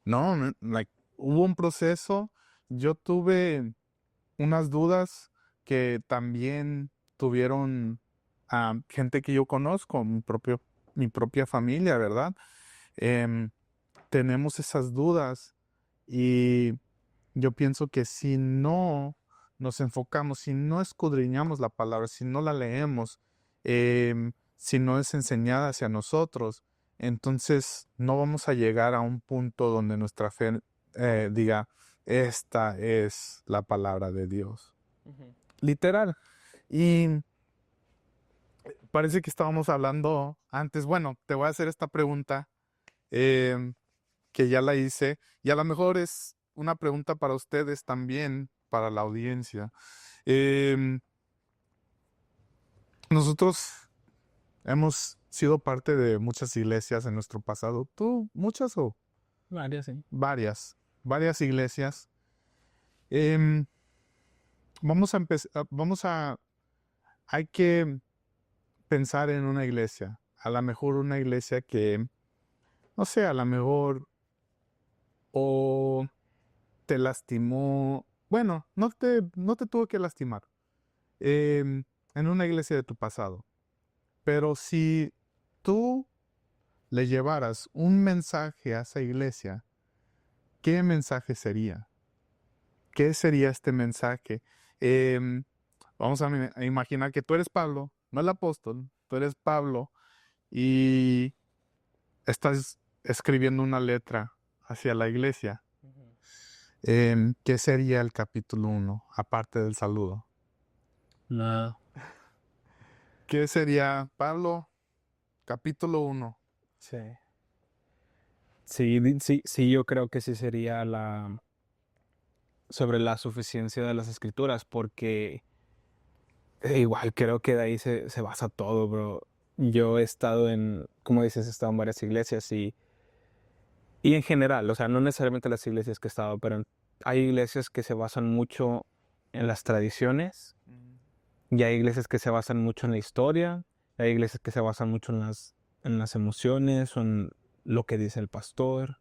No, hubo un proceso. Yo tuve unas dudas que también tuvieron gente que yo conozco, mi propia familia, ¿verdad? Em, tenemos esas dudas y yo pienso que si no nos enfocamos, si no escudriñamos la palabra, si no la leemos, si no es enseñada hacia nosotros, entonces no vamos a llegar a un punto donde nuestra fe diga, esta es la palabra de Dios. Ujú. Literal. Y parece que estábamos hablando antes. Bueno, te voy a hacer esta pregunta que ya la hice y a lo mejor es una pregunta para ustedes también, para la audiencia. Em, nosotros hemos sido parte de muchas iglesias en nuestro pasado. ¿Tú muchas o Varias, sí. varias? Varias iglesias. Em, vamos a empezar, hay que pensar en una iglesia. A lo mejor una iglesia que, no sé, a lo mejor o te lastimó. Bueno, no te tuvo que lastimar en una iglesia de tu pasado. Pero si tú le llevaras un mensaje a esa iglesia, ¿qué mensaje sería? ¿Qué sería este mensaje? Em, vamos a imaginar que tú eres Pablo, no el apóstol, tú eres Pablo y estás escribiendo una letra hacia la iglesia. Ujú. ¿Qué sería el capítulo 1, aparte del saludo? Nada. ¿Qué sería, Pablo, capítulo 1? Sí. Sí, sí, sí, yo creo que sí sería sobre la suficiencia de las escrituras, porque igual creo que de ahí se basa todo, bro. Yo he estado como dices, he estado en varias iglesias y en general, o sea, no necesariamente las iglesias que he estado, pero hay iglesias que se basan mucho en las tradiciones y hay iglesias que se basan mucho en la historia, y hay iglesias que se basan mucho en las emociones o en lo que dice el pastor.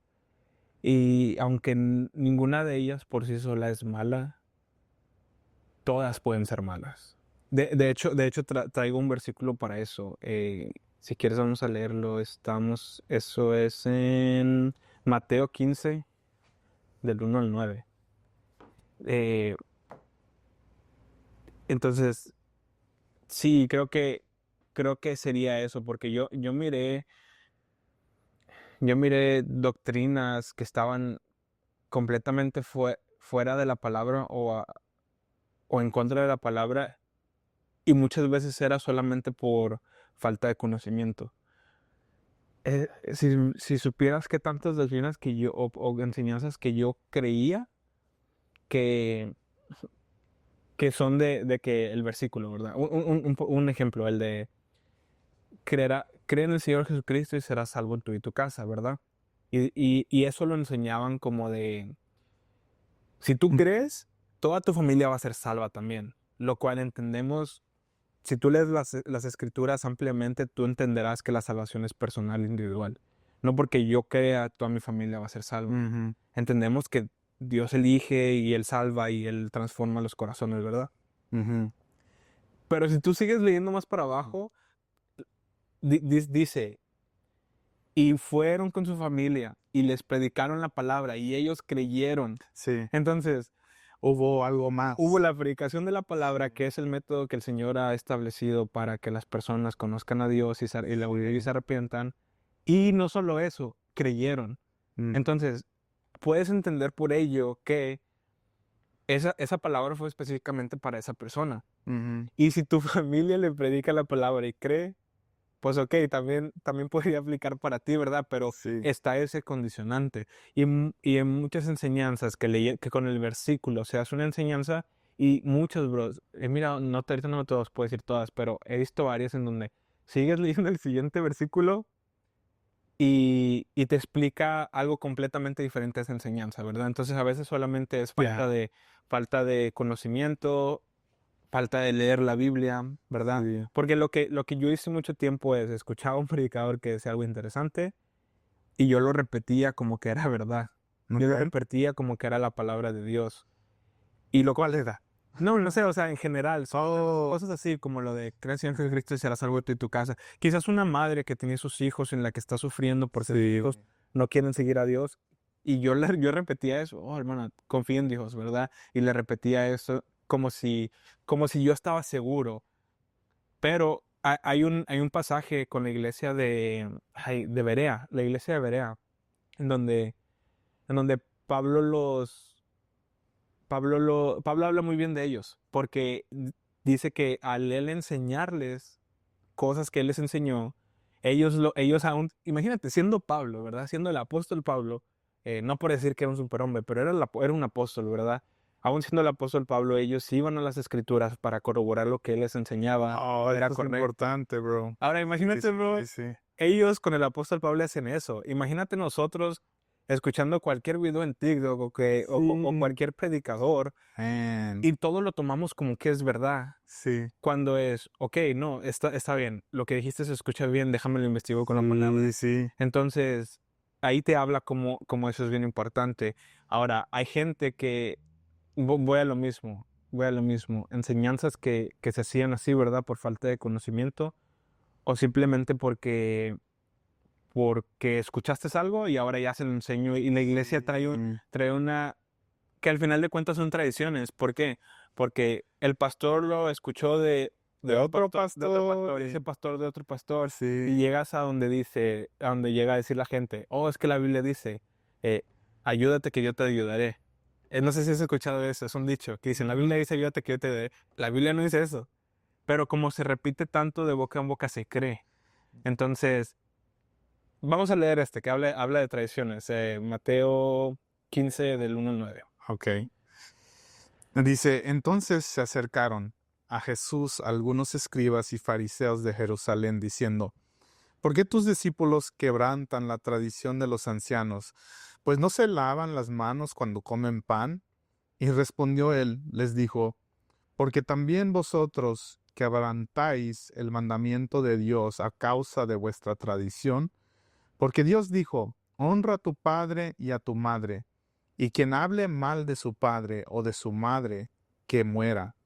Y aunque ninguna de ellas por sí sola es mala, todas pueden ser malas. De hecho traigo un versículo para eso. Si quieres vamos a leerlo. Eso es en Mateo 15, del 1 al 9. Eh, entonces, sí, creo que sería eso, porque yo miré doctrinas que estaban completamente fuera de la palabra o en contra de la palabra, y muchas veces era solamente por falta de conocimiento. Si supieras que tantas doctrinas que yo, o enseñanzas que yo creía que, que son de que el versículo, ¿verdad? Un ejemplo, el de cree en el Señor Jesucristo y serás salvo en tú y tu casa, ¿verdad? Y eso lo enseñaban como de, si tú crees, toda tu familia va a ser salva también, lo cual entendemos. Si tú lees las escrituras ampliamente, tú entenderás que la salvación es personal, individual. No porque yo crea, toda mi familia va a ser salva. Ujú, Entendemos que Dios elige y Él salva y Él transforma los corazones, ¿verdad? ujú. Pero si tú sigues leyendo más para abajo, dice, y fueron con su familia y les predicaron la palabra y ellos creyeron. Sí, Entonces, hubo algo más. hubo la predicación de la palabra, que es el método que el Señor ha establecido para que las personas conozcan a Dios y se arrepientan. Y no solo eso, creyeron. Mm, Entonces, puedes entender por ello que esa palabra fue específicamente para esa persona. ujú. Y si tu familia le predica la palabra y cree, pues ok, también podría aplicar para ti, ¿verdad? Pero Sí. está ese condicionante. Y en muchas enseñanzas que con el versículo se hace una enseñanza, y muchos, bros, mira, ahorita no te los puedo decir todas, pero he visto varias en donde sigues leyendo el siguiente versículo y te explica algo completamente diferente a esa enseñanza, ¿verdad? Entonces a veces solamente es Ya. falta de conocimiento, falta de leer la Biblia, ¿verdad? Sí. Porque lo que yo hice mucho tiempo es escuchaba a un predicador que decía algo interesante y yo lo repetía como que era verdad. Yo lo Ok. repetía como que era la palabra de Dios. Y lo ¿Cuál era? no sé, o sea, en general, Oh, cosas así como lo de creer en Jesucristo y serás salvo tú y tu casa. Quizás una madre que tiene sus hijos en la que está sufriendo porque sus sí. hijos no quieren seguir a Dios. Y yo repetía eso, oh hermana, confía en Dios, ¿verdad? Y le repetía eso como si yo estaba seguro. Pero hay un pasaje con la iglesia de Berea, la iglesia de Berea, en donde Pablo habla muy bien de ellos, porque dice que al él enseñarles cosas que él les enseñó, ellos aún, imagínate, siendo Pablo, ¿verdad? Siendo el apóstol Pablo, no por decir que era un superhombre, pero era un apóstol, ¿verdad? Aún siendo el apóstol Pablo, ellos iban a las escrituras para corroborar lo que él les enseñaba, Oh, era esto es correcto. importante, bro. Ahora, Sí, imagínate, sí, bro, sí, sí. ellos con el apóstol Pablo hacen eso. Imagínate nosotros escuchando cualquier video en TikTok o Sí. cualquier predicador Man. y todo lo tomamos como que es verdad. Sí. Cuando es, ok, no, está bien, lo que dijiste se escucha bien, déjame lo investigo con la palabra. Sí, sí. Entonces, ahí te habla como eso es bien importante. Ahora, hay gente que, voy a lo mismo, enseñanzas que se hacían así, ¿verdad? Por falta de conocimiento o simplemente porque escuchaste algo y ahora ya se lo enseño y la iglesia Sí. trae una, que al final de cuentas son tradiciones. ¿Por qué? Porque el pastor lo escuchó de De un otro de otro pastor. pastor, y ese pastor de otro pastor, y Sí. llegas a donde llega a decir la gente, oh, es que la Biblia dice, eh, ayúdate que yo te ayudaré. No sé si has escuchado eso, es un dicho, que dicen, la Biblia dice, ayúdate que yo te ayudaré. La Biblia no dice eso, pero como se repite tanto de boca en boca, se cree. Entonces, vamos a leer que habla de tradiciones, Mateo 15 del 1 al 9. Ok. Dice, entonces se acercaron a Jesús algunos escribas y fariseos de Jerusalén diciendo, ¿por qué tus discípulos quebrantan la tradición de los ancianos? Pues no se lavan las manos cuando comen pan. Y respondió él, les dijo, porque también vosotros quebrantáis el mandamiento de Dios a causa de vuestra tradición, porque Dios dijo, honra a tu padre y a tu madre, y quien hable mal de su padre o de su madre, que muera.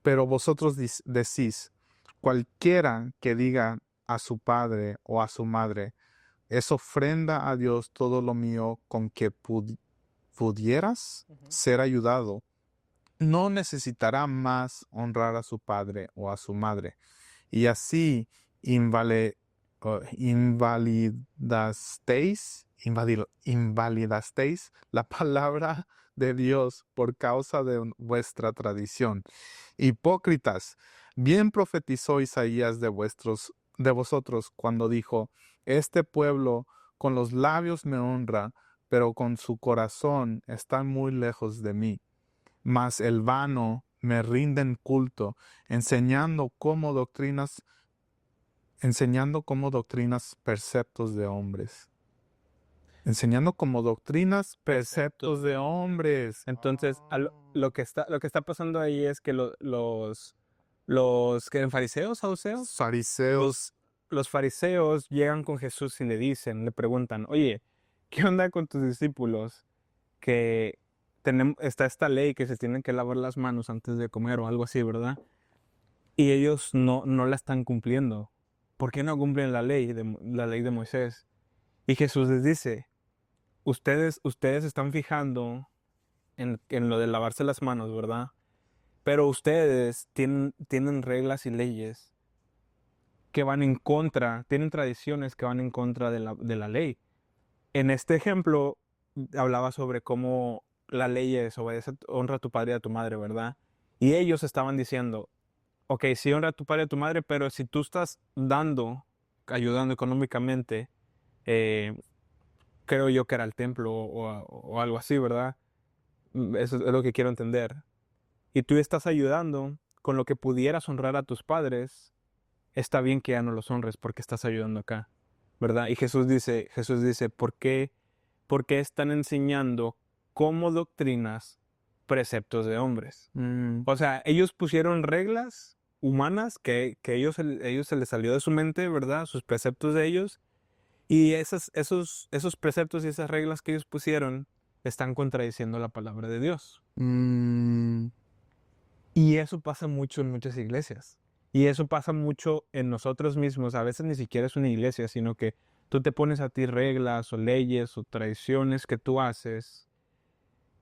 Pero vosotros decís, cualquiera que diga a su padre o a su madre, es ofrenda a Dios todo lo mío con que pudieras ser ayudado, no necesitará más honrar a su padre o a su madre. Y así invalidasteis la palabra de Dios por causa de vuestra tradición. Hipócritas, bien profetizó Isaías de vosotros cuando dijo, este pueblo con los labios me honra, pero con su corazón está muy lejos de mí. Mas el vano me rinden culto, enseñando como doctrinas preceptos de hombres. Enseñando como doctrinas preceptos de hombres. Entonces, lo que está pasando ahí es que los que fariseos, saduceos, Fariseos. los fariseos llegan con Jesús y le preguntan, oye, ¿qué onda con tus discípulos? Que está esta ley que se tienen que lavar las manos antes de comer o algo así, ¿verdad? Y ellos no la están cumpliendo. ¿Por qué no cumplen la ley de Moisés? Y Jesús les dice, ustedes están fijando en lo de lavarse las manos, ¿verdad? Pero ustedes tienen reglas y leyes que van en contra, tienen tradiciones que van en contra de la ley. En este ejemplo, hablaba sobre cómo la ley es obedece, honra a tu padre y a tu madre, ¿verdad? Y ellos estaban diciendo, ok, sí honra a tu padre y a tu madre, pero si tú estás ayudando económicamente, eh, creo yo que era el templo o algo así, ¿verdad? Eso es lo que quiero entender. Y tú estás ayudando con lo que pudieras honrar a tus padres, está bien que ya no los honres porque estás ayudando acá, ¿verdad? Y Jesús dice, ¿por qué están enseñando como doctrinas preceptos de hombres? O sea, ellos pusieron reglas humanas que ellos se les salió de su mente, ¿verdad? Sus preceptos de ellos. Y esos preceptos y esas reglas que ellos pusieron están contradiciendo la palabra de Dios. Mm, Y eso pasa mucho en muchas iglesias. Y eso pasa mucho en nosotros mismos. A veces ni siquiera es una iglesia, sino que tú te pones a ti reglas o leyes o tradiciones que tú haces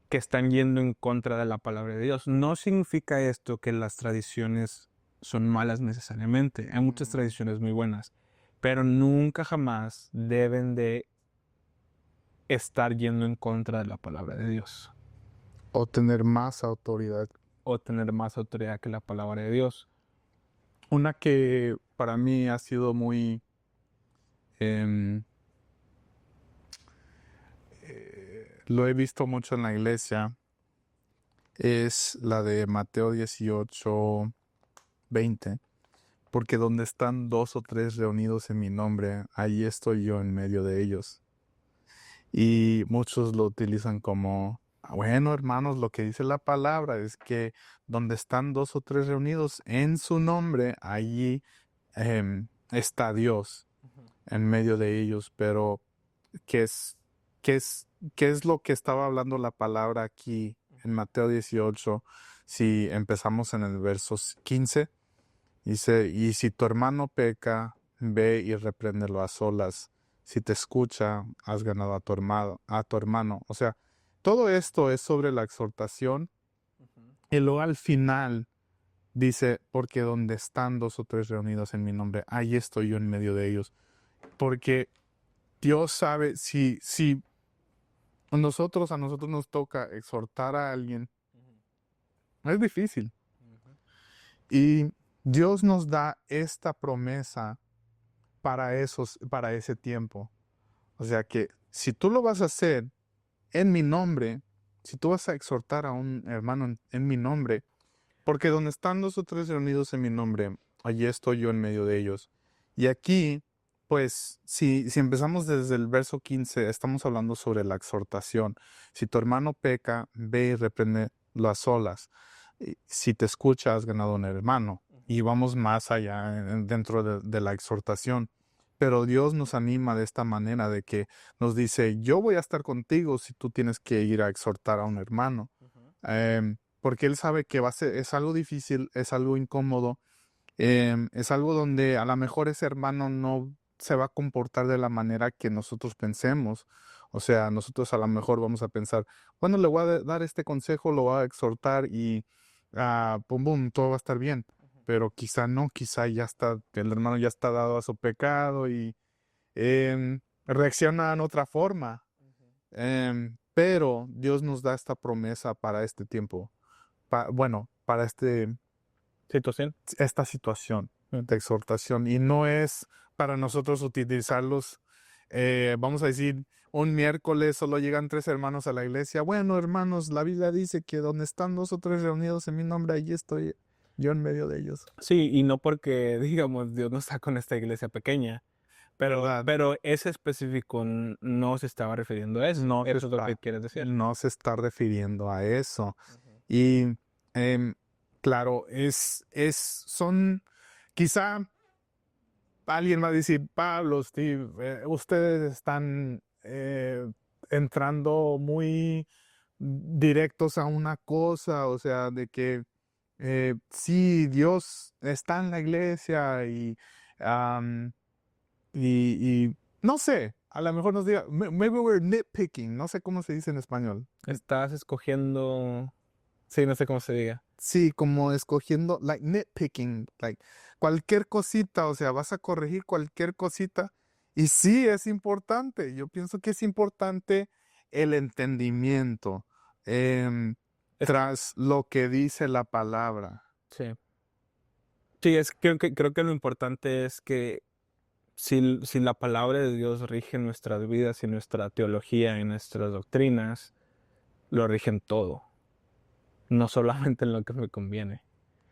que están yendo en contra de la palabra de Dios. No significa esto que las tradiciones son malas necesariamente. Hay muchas tradiciones muy buenas, pero nunca jamás deben de estar yendo en contra de la palabra de Dios o tener más autoridad. o tener más autoridad que la palabra de Dios. Una que para mí ha sido muy lo he visto mucho en la iglesia, es la de Mateo 18:20, porque donde están dos o tres reunidos en mi nombre, ahí estoy yo en medio de ellos. Y muchos lo utilizan como, bueno, hermanos, lo que dice la palabra es que donde están dos o tres reunidos en su nombre, allí está Dios en medio de ellos. Pero, ¿qué es, qué es, qué es lo que estaba hablando la palabra aquí en Mateo 18? Si empezamos en el verso 15, dice, y si tu hermano peca, ve y repréndelo a solas. Si te escucha, has ganado a tu hermano. O sea, todo esto es sobre la exhortación. Y luego al final dice, porque donde están dos o tres reunidos en mi nombre, ahí estoy yo en medio de ellos. Porque Dios sabe, si a nosotros nos toca exhortar a alguien, es difícil. Y Dios nos da esta promesa para ese tiempo. O sea que si tú lo vas a hacer en mi nombre, si tú vas a exhortar a un hermano en mi nombre, porque donde están dos o tres reunidos en mi nombre, allí estoy yo en medio de ellos. Y aquí, pues, si empezamos desde el verso 15, estamos hablando sobre la exhortación. Si tu hermano peca, ve y repréndelo a solas. Y si te escucha, has ganado un hermano. Y vamos más allá dentro de la exhortación. Pero Dios nos anima de esta manera, de que nos dice, yo voy a estar contigo si tú tienes que ir a exhortar a un hermano. porque Él sabe que es algo difícil, es algo incómodo, es algo donde a lo mejor ese hermano no se va a comportar de la manera que nosotros pensemos. O sea, nosotros a lo mejor vamos a pensar, bueno, le voy a dar este consejo, lo voy a exhortar y pum, pum, todo va a estar bien. Pero quizá no, quizá ya está, el hermano ya está dado a su pecado y reacciona en otra forma. Pero Dios nos da esta promesa para este tiempo, bueno, para situación. esta situación Mm. de exhortación. Y no es para nosotros utilizarlos, vamos a decir, un miércoles solo llegan 3 hermanos a la iglesia. Bueno, hermanos, la Biblia dice que donde están 2 o 3 reunidos en mi nombre, allí estoy yo en medio de ellos. Sí, y no porque, digamos, Dios no está con esta iglesia pequeña, ¿Verdad? pero ese específico no se estaba refiriendo a eso. No se Eso es lo que está, quieres decir. no se está refiriendo a eso. Ujú. Y claro, son, quizá alguien va a decir, Pablo, Steve, ustedes están entrando muy directos a una cosa, o sea, de que sí, Dios está en la iglesia am, y no sé, a lo mejor nos diga, maybe we're nitpicking, no sé cómo se dice en español. Estás escogiendo, sí, no sé cómo se diga. Sí, como escogiendo, like nitpicking, like cualquier cosita, o sea, vas a corregir cualquier cosita. Y sí, es importante. Yo pienso que es importante el entendimiento em, Es- tras lo que dice la palabra. sí. Sí, creo que lo importante es que si la palabra de Dios rige nuestras vidas y nuestra teología y nuestras doctrinas, lo rigen todo, no solamente en lo que me conviene.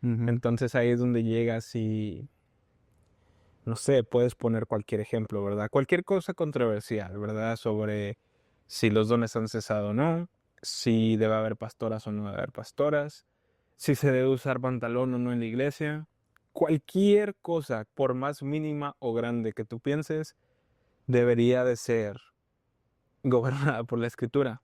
Ujú, Entonces ahí es donde llegas y, no sé, puedes poner cualquier ejemplo, ¿verdad? Cualquier cosa controversial, ¿verdad? Sobre si los dones han cesado o no, si debe haber pastoras o no debe haber pastoras, si se debe usar pantalón o no en la iglesia. Cualquier cosa, por más mínima o grande que tú pienses, debería de ser gobernada por la escritura.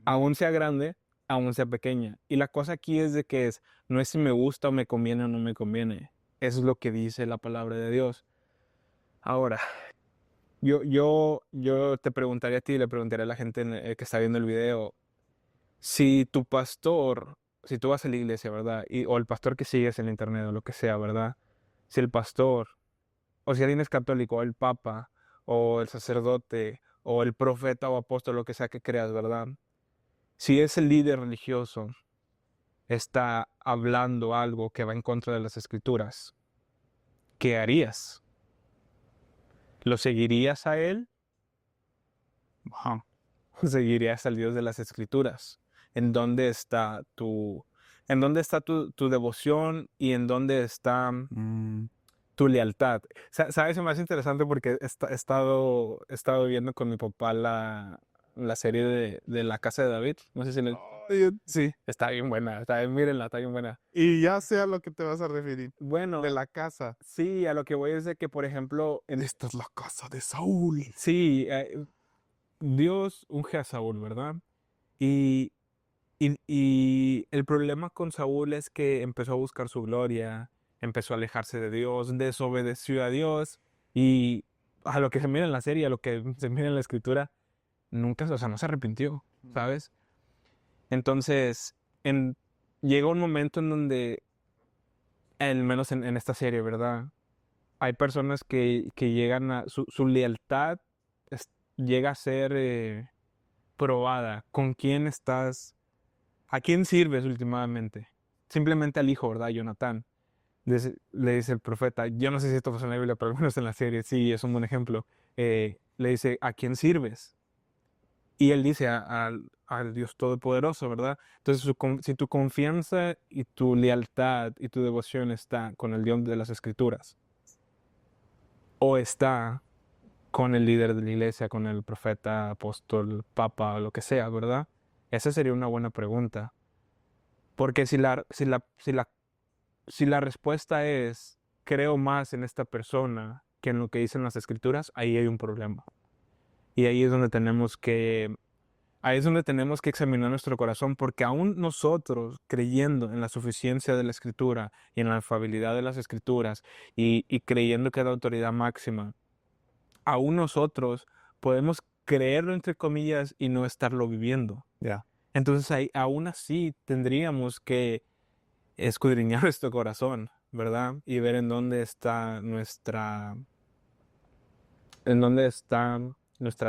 Aún sea grande, aún sea pequeña. Y la cosa aquí es de que no es si me gusta o me conviene o no me conviene. Es lo que dice la palabra de Dios. Ahora, yo te preguntaría a ti, le preguntaría a la gente que está viendo el video, si tu pastor, si tú vas a la iglesia, ¿verdad? O el pastor que sigues en internet o lo que sea, ¿verdad? Si el pastor, o si alguien es católico, o el papa, o el sacerdote, o el profeta o apóstol, lo que sea que creas, ¿verdad? Si ese líder religioso está hablando algo que va en contra de las escrituras, ¿qué harías? ¿Lo seguirías a él? ajá, ¿O seguirías al Dios de las escrituras? ¿En dónde está tu devoción y en dónde está mm, tu lealtad? ¿Sabes? Es más interesante porque he estado viendo con mi papá la serie de La Casa de David. No sé si sí, está bien buena. Mírenla, está bien buena. y ya sé a lo que te vas a referir, Bueno, de la casa. sí, a lo que voy es de que, por ejemplo, Esta es la casa de Saúl. sí, Dios unge a Saúl, ¿verdad? Y, y el problema con Saúl es que empezó a buscar su gloria, empezó a alejarse de Dios, desobedeció a Dios y a lo que se mira en la serie, a lo que se mira en la escritura, nunca, o sea, no se arrepintió, ¿sabes? Entonces, en, llega un momento en donde, al menos en esta serie, ¿verdad? Hay personas que llegan a, su lealtad llega a ser probada. ¿Con quién estás? ¿A quién sirves últimamente? Simplemente al hijo, ¿verdad? Jonatán. Le dice el profeta, yo no sé si esto pasó en la Biblia, pero al menos en la serie sí, es un buen ejemplo. Le dice, ¿a quién sirves? Y él dice al Dios Todopoderoso, ¿verdad? Entonces, si tu confianza y tu lealtad y tu devoción está con el Dios de las Escrituras, o está con el líder de la iglesia, con el profeta, apóstol, papa, o lo que sea, ¿verdad? Esa sería una buena pregunta. Porque si la respuesta es creo más en esta persona que en lo que dicen las escrituras, ahí hay un problema. Y ahí es donde tenemos que ahí es donde tenemos que examinar nuestro corazón, porque aún nosotros, creyendo en la suficiencia de la Escritura y en la infalibilidad de las Escrituras y creyendo que es la autoridad máxima, aún nosotros podemos creerlo entre comillas y no estarlo viviendo. Ya. Entonces ahí, aún así tendríamos que escudriñar nuestro corazón, ¿verdad? Y ver en dónde está nuestra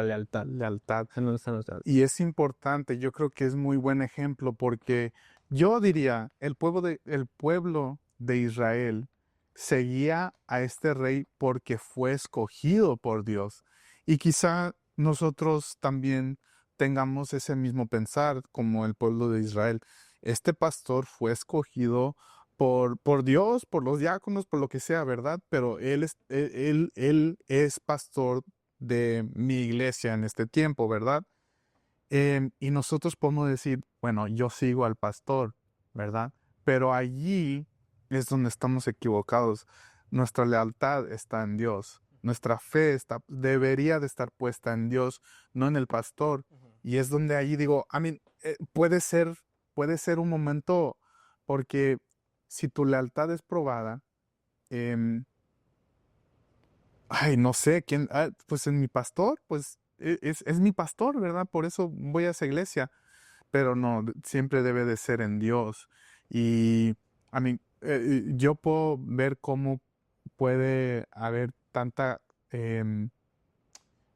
lealtad. Lealtad. En dónde está nuestra lealtad. Y es importante, yo creo que es muy buen ejemplo porque yo diría, el pueblo de Israel seguía a este rey porque fue escogido por Dios. Y quizá nosotros también tengamos ese mismo pensar como el pueblo de Israel. Este pastor fue escogido por Dios, por los diáconos, por lo que sea, ¿verdad? Pero él es pastor de mi iglesia en este tiempo, ¿verdad? Y nosotros podemos decir, bueno, yo sigo al pastor, ¿verdad? Pero allí es donde estamos equivocados. Nuestra lealtad está en Dios. Nuestra fe debería de estar puesta en Dios, no en el pastor. Y es donde allí digo, puede ser un momento, porque si tu lealtad es probada, em, ay, no sé, quién, pues en mi pastor, pues es mi pastor, ¿verdad? Por eso voy a esa iglesia, pero no, siempre debe de ser en Dios. Y a mí, yo puedo ver cómo puede haber em,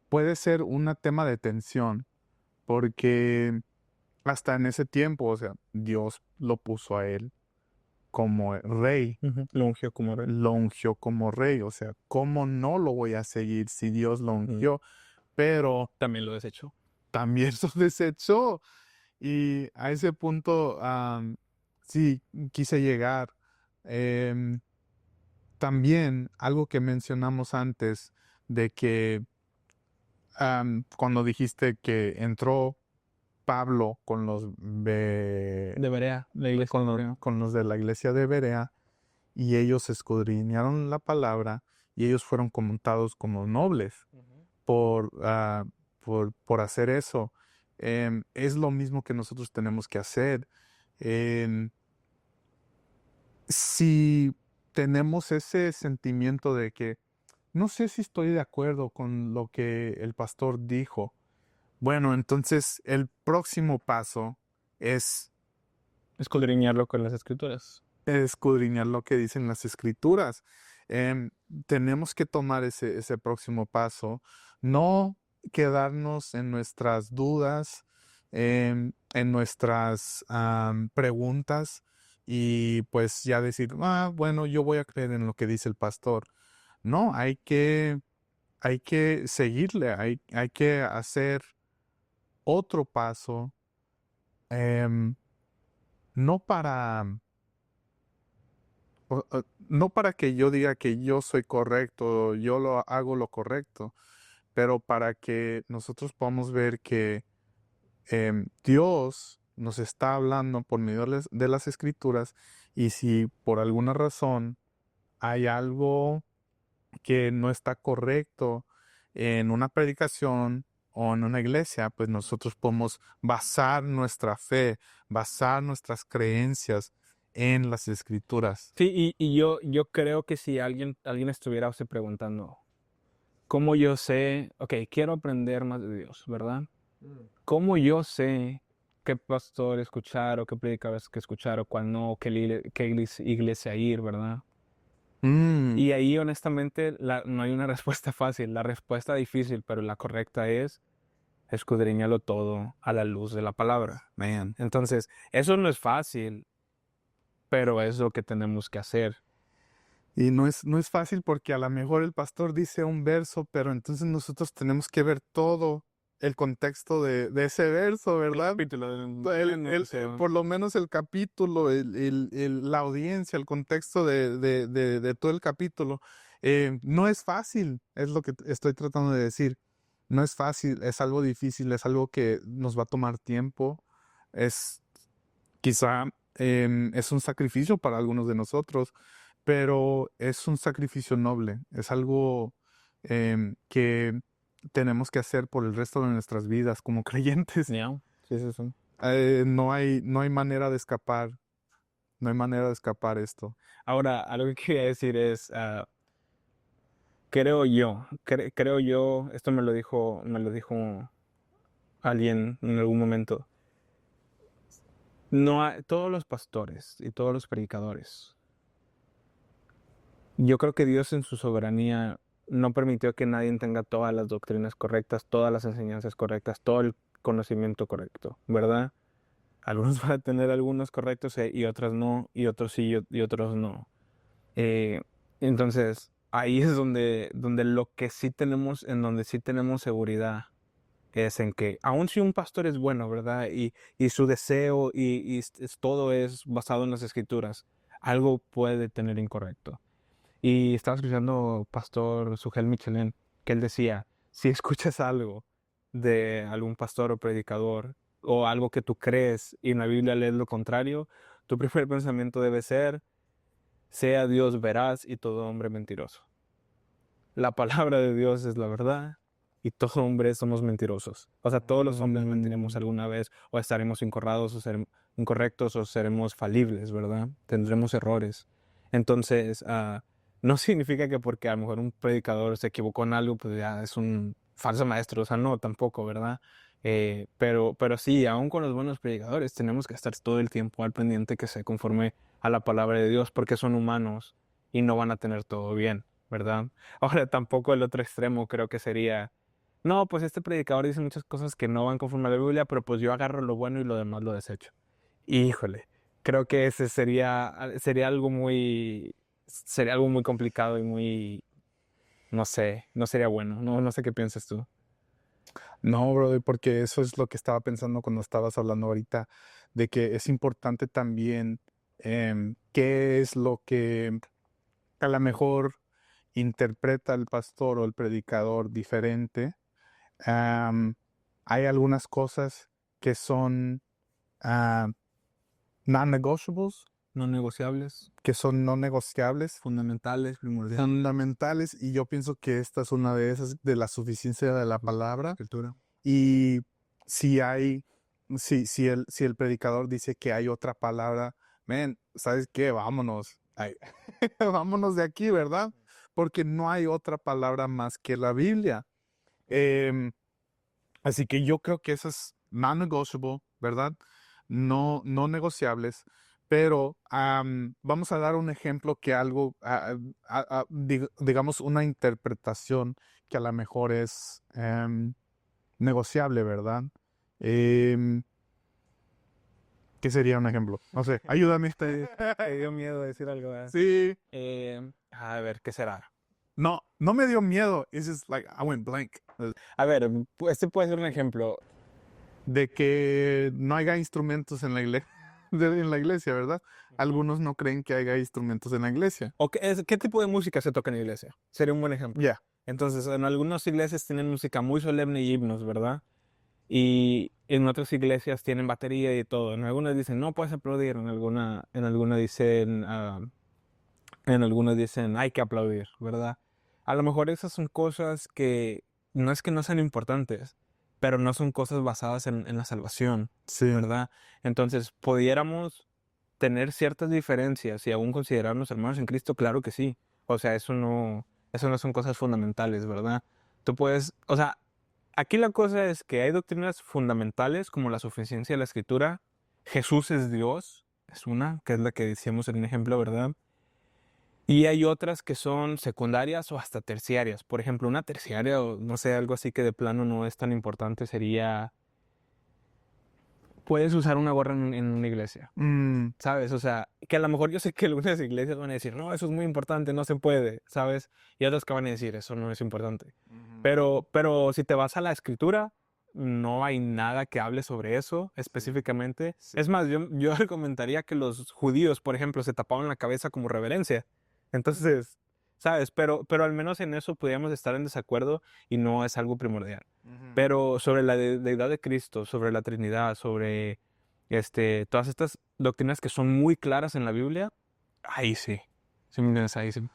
puede ser un tema de tensión, porque hasta en ese tiempo, o sea, Dios lo puso a él como rey. Lo ungió como rey. Lo ungió como rey, o sea, ¿cómo no lo voy a seguir si Dios lo ungió? Pero También lo desechó. también lo desechó. Y a ese punto, sí, quise llegar. Em, También algo que mencionamos antes, de que cuando dijiste que entró Pablo con De Berea, la iglesia de Berea. con los de la iglesia de Berea, y ellos escudriñaron la palabra, y ellos fueron contados como nobles por, por hacer eso. Es lo mismo que nosotros tenemos que hacer. Em, si tenemos ese sentimiento de que no sé si estoy de acuerdo con lo que el pastor dijo, bueno, entonces el próximo paso es Escudriñarlo con las escrituras. escudriñar lo que dicen las escrituras. Em, Tenemos que tomar ese próximo paso, no quedarnos en nuestras dudas, en nuestras preguntas y pues ya decir, bueno, yo voy a creer en lo que dice el pastor. No, hay que seguirle, hay que hacer otro paso, em, no para no para que yo diga que yo soy correcto, yo lo hago lo correcto, pero para que nosotros podamos ver que Dios nos está hablando por medio de las escrituras, y si por alguna razón hay algo que no está correcto en una predicación o en una iglesia, pues nosotros podemos basar nuestra fe, basar nuestras creencias en las escrituras. Sí, y yo creo que si alguien estuviera usted preguntando, ¿cómo yo sé? Ok, quiero aprender más de Dios, ¿verdad? ¿Cómo yo sé qué pastor escuchar o qué predicador que escuchar o cuál no, qué iglesia ir, ¿verdad? Mm, Y ahí honestamente no hay una respuesta fácil, la respuesta difícil, pero la correcta es escudriñarlo todo a la luz de la palabra. man. Entonces, eso no es fácil, pero es lo que tenemos que hacer. Y no es fácil porque a lo mejor el pastor dice un verso, pero entonces nosotros tenemos que ver todo el contexto de ese verso, ¿verdad? Por lo menos el capítulo, la audiencia, el contexto de todo el capítulo. No es fácil, es lo que estoy tratando de decir. No es fácil, es algo difícil, es algo que nos va a tomar tiempo. Es quizá es un sacrificio para algunos de nosotros, pero es un sacrificio noble, es algo que tenemos que hacer por el resto de nuestras vidas como creyentes. ¿Ya? Sí, sí, sí. No hay manera de escapar. No hay manera de escapar esto. Ahora, algo que quería decir es, creo yo, esto me lo dijo alguien en algún momento. Todos los pastores y todos los predicadores, yo creo que Dios en su soberanía no permitió que nadie tenga todas las doctrinas correctas, todas las enseñanzas correctas, todo el conocimiento correcto, ¿verdad? Algunos van a tener algunos correctos y otras no, y otros sí y otros no. Eh, entonces, ahí es donde lo que sí tenemos, en donde sí tenemos seguridad, es en que, aun si un pastor es bueno, ¿verdad? Y su deseo todo es basado en las escrituras, algo puede tener incorrecto. Y estaba escuchando Pastor Sugel Michelén, que él decía, si escuchas algo de algún pastor o predicador, o algo que tú crees y en la Biblia lees lo contrario, tu primer pensamiento debe ser, sea Dios veraz y todo hombre mentiroso. La palabra de Dios es la verdad y todo hombre somos mentirosos. O sea, todos los hombres mentiremos alguna vez o estaremos incorrectos o seremos falibles, ¿verdad? Tendremos errores. Entonces, no significa que porque a lo mejor un predicador se equivocó en algo, pues ya es un falso maestro. O sea, no, tampoco, ¿verdad? Pero sí, aún con los buenos predicadores, tenemos que estar todo el tiempo al pendiente que se conforme a la palabra de Dios, porque son humanos y no van a tener todo bien, ¿verdad? Ahora, tampoco el otro extremo creo que sería, no, pues este predicador dice muchas cosas que no van conforme a la Biblia, pero pues yo agarro lo bueno y lo demás lo desecho. Híjole, creo que ese sería algo muy complicado y muy, no sé, no sería bueno. No, no sé qué piensas tú. No, brother, porque eso es lo que estaba pensando cuando estabas hablando ahorita, de que es importante también qué es lo que a lo mejor interpreta el pastor o el predicador diferente. Am, Hay algunas cosas que son ah, non-negotiables, No negociables, que son no negociables, fundamentales, primordiales, fundamentales, y yo pienso que esta es una de esas, de la suficiencia de la palabra. escritura. Y si hay, si el predicador dice que hay otra palabra, men, ¿sabes qué? Vámonos. Ay, vámonos de aquí, ¿verdad? Porque no hay otra palabra más que la Biblia. Em, Así que yo creo que eso es non-negotiable, ¿verdad? No negociables. Pero vamos a dar un ejemplo que algo, digamos, una interpretación que a lo mejor es negociable, ¿verdad? Em, ¿Qué sería un ejemplo? No sé, ayúdame. Me dio miedo decir algo, ¿verdad? Sí, A ver, ¿qué será? no me dio miedo. It's just like I went blank. A ver, este puede ser un ejemplo. De que no haya instrumentos en la iglesia, en la iglesia, ¿verdad? Algunos no creen que haya instrumentos en la iglesia. ¿O qué tipo de música se toca en la iglesia? Sería un buen ejemplo. Ya. Entonces, en algunas iglesias tienen música muy solemne y himnos, ¿verdad? Y en otras iglesias tienen batería y todo. En algunas dicen, no puedes aplaudir. En algunas dicen, hay que aplaudir, ¿verdad? A lo mejor esas son cosas que no sean importantes, pero no son cosas basadas en la salvación, Sí. ¿verdad? Entonces, ¿pudiéramos tener ciertas diferencias y aún considerarnos hermanos en Cristo? Claro que sí. O sea, eso no son cosas fundamentales, ¿verdad? Tú puedes, o sea, aquí la cosa es que hay doctrinas fundamentales como la suficiencia de la Escritura. Jesús es Dios, es una, que es la que decíamos en el ejemplo, ¿verdad? Y hay otras que son secundarias o hasta terciarias. Por ejemplo, una terciaria o no sé, algo así que de plano no es tan importante sería, puedes usar una gorra en una iglesia. Mm, ¿Sabes? O sea, que a lo mejor yo sé que algunas iglesias van a decir, no, eso es muy importante, no se puede, ¿sabes? Y otras que van a decir, eso no es importante. Pero si te vas a la escritura, no hay nada que hable sobre eso específicamente. sí. Es más, yo recomendaría que los judíos, por ejemplo, se tapaban la cabeza como reverencia. Entonces, ¿sabes? Pero al menos en eso podríamos estar en desacuerdo y no es algo primordial. Pero sobre la deidad de Cristo, sobre la Trinidad, sobre todas estas doctrinas que son muy claras en la Biblia, ahí sí. Sí, me entiendes, ahí sí.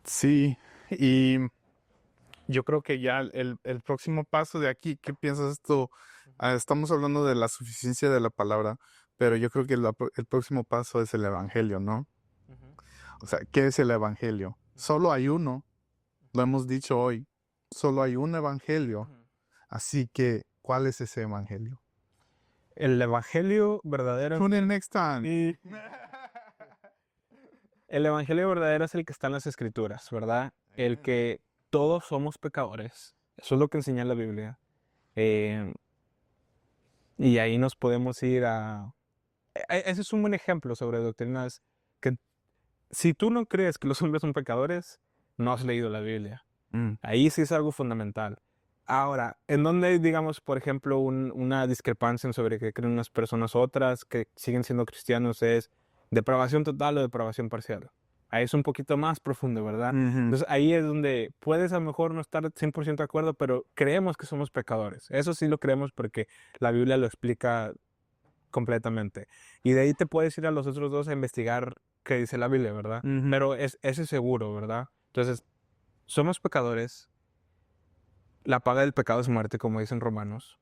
Sí, y yo creo que ya el próximo paso de aquí, ¿qué piensas tú? Estamos hablando de la suficiencia de la palabra, pero yo creo que el próximo paso es el evangelio, ¿no? Ujú, O sea, ¿qué es el evangelio? Solo hay uno, lo hemos dicho hoy, solo hay un evangelio. ujú. Así que, ¿cuál es ese evangelio? El evangelio verdadero. Tune in next time. Y el evangelio verdadero es el que está en las escrituras, ¿verdad? El que todos somos pecadores. Eso es lo que enseña la Biblia. Eh, y ahí nos podemos ir a... Ese es un buen ejemplo sobre doctrinas que si tú no crees que los hombres son pecadores, no has leído la Biblia. Mm. Ahí sí es algo fundamental. Ahora, en donde hay, digamos, por ejemplo, una discrepancia sobre qué creen unas personas otras que siguen siendo cristianos es depravación total o depravación parcial. Ahí es un poquito más profundo, ¿verdad? Ujú. Entonces ahí es donde puedes a lo mejor no estar 100% de acuerdo, pero creemos que somos pecadores. Eso sí lo creemos porque la Biblia lo explica completamente. Y de ahí te puedes ir a los otros dos a investigar qué dice la Biblia, ¿verdad? Ujú. Pero ese es seguro, ¿verdad? Entonces, somos pecadores, la paga del pecado es muerte, como dicen Romanos.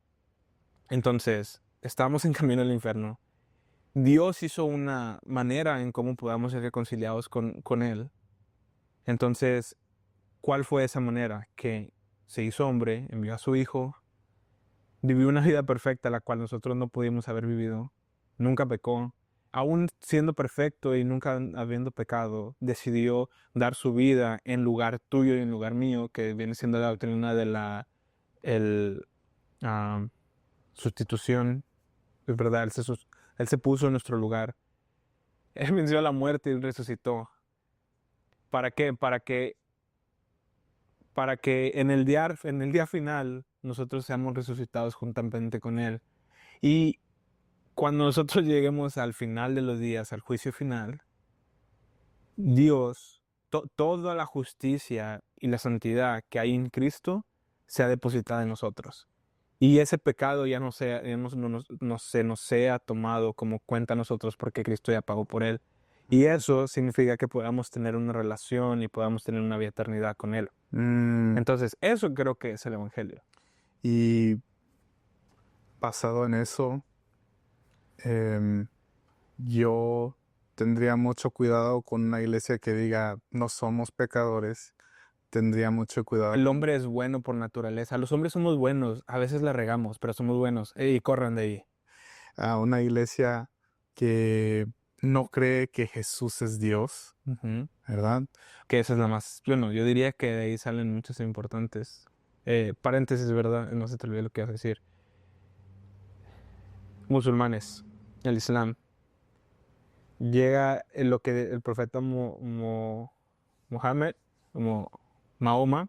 Entonces, estamos en camino al infierno. Dios hizo una manera en cómo podamos ser reconciliados con Él. Entonces, ¿cuál fue esa manera? Que se hizo hombre, envió a su Hijo, vivió una vida perfecta, la cual nosotros no pudimos haber vivido. Nunca pecó. Aún siendo perfecto y nunca habiendo pecado, decidió dar su vida en lugar tuyo y en lugar mío, que viene siendo la doctrina de la el, ah, sustitución. Es verdad, él se puso en nuestro lugar. Él venció a la muerte y resucitó. ¿Para qué? Para que en el día final nosotros seamos resucitados juntamente con Él. Y cuando nosotros lleguemos al final de los días, al juicio final, Dios, toda la justicia y la santidad que hay en Cristo, sea depositada en nosotros. Y ese pecado ya no se nos sea tomado como cuenta a nosotros porque Cristo ya pagó por él. Y eso significa que podamos tener una relación y podamos tener una vida eternidad con Él. Mm. Entonces, eso creo que es el Evangelio. Y basado en eso, em, yo tendría mucho cuidado con una iglesia que diga no somos pecadores. Tendría mucho cuidado El con hombre es bueno por naturaleza. Los hombres somos buenos. A veces la regamos, pero somos buenos. Y corran de ahí. una iglesia que no cree que Jesús es Dios, Ujú. ¿verdad? Que esa es la más... Bueno, yo diría que de ahí salen muchos importantes. Paréntesis, ¿verdad? No se te olvide lo que vas a decir. Musulmanes, el Islam. Llega en lo que el profeta Mohammed, como Mahoma,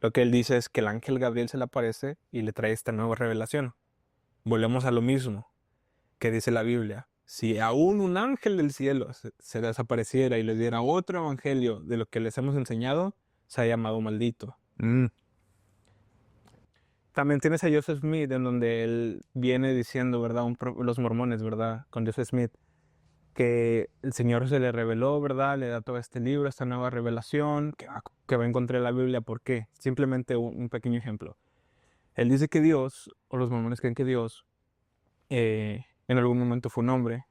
lo que él dice es que el ángel Gabriel se le aparece y le trae esta nueva revelación. Volvemos a lo mismo que dice la Biblia. Si aún un ángel del cielo se desapareciera y les diera otro evangelio de lo que les hemos enseñado, se ha llamado maldito. Mm. También tienes a Joseph Smith, en donde él viene diciendo, ¿verdad? Los mormones, ¿verdad? Con Joseph Smith, que el Señor se le reveló, ¿verdad? Le da todo este libro, esta nueva revelación, que va a encontrar en la Biblia. ¿Por qué? Simplemente un pequeño ejemplo. Él dice que Dios, o los mormones creen que Dios, en algún momento fue un hombre,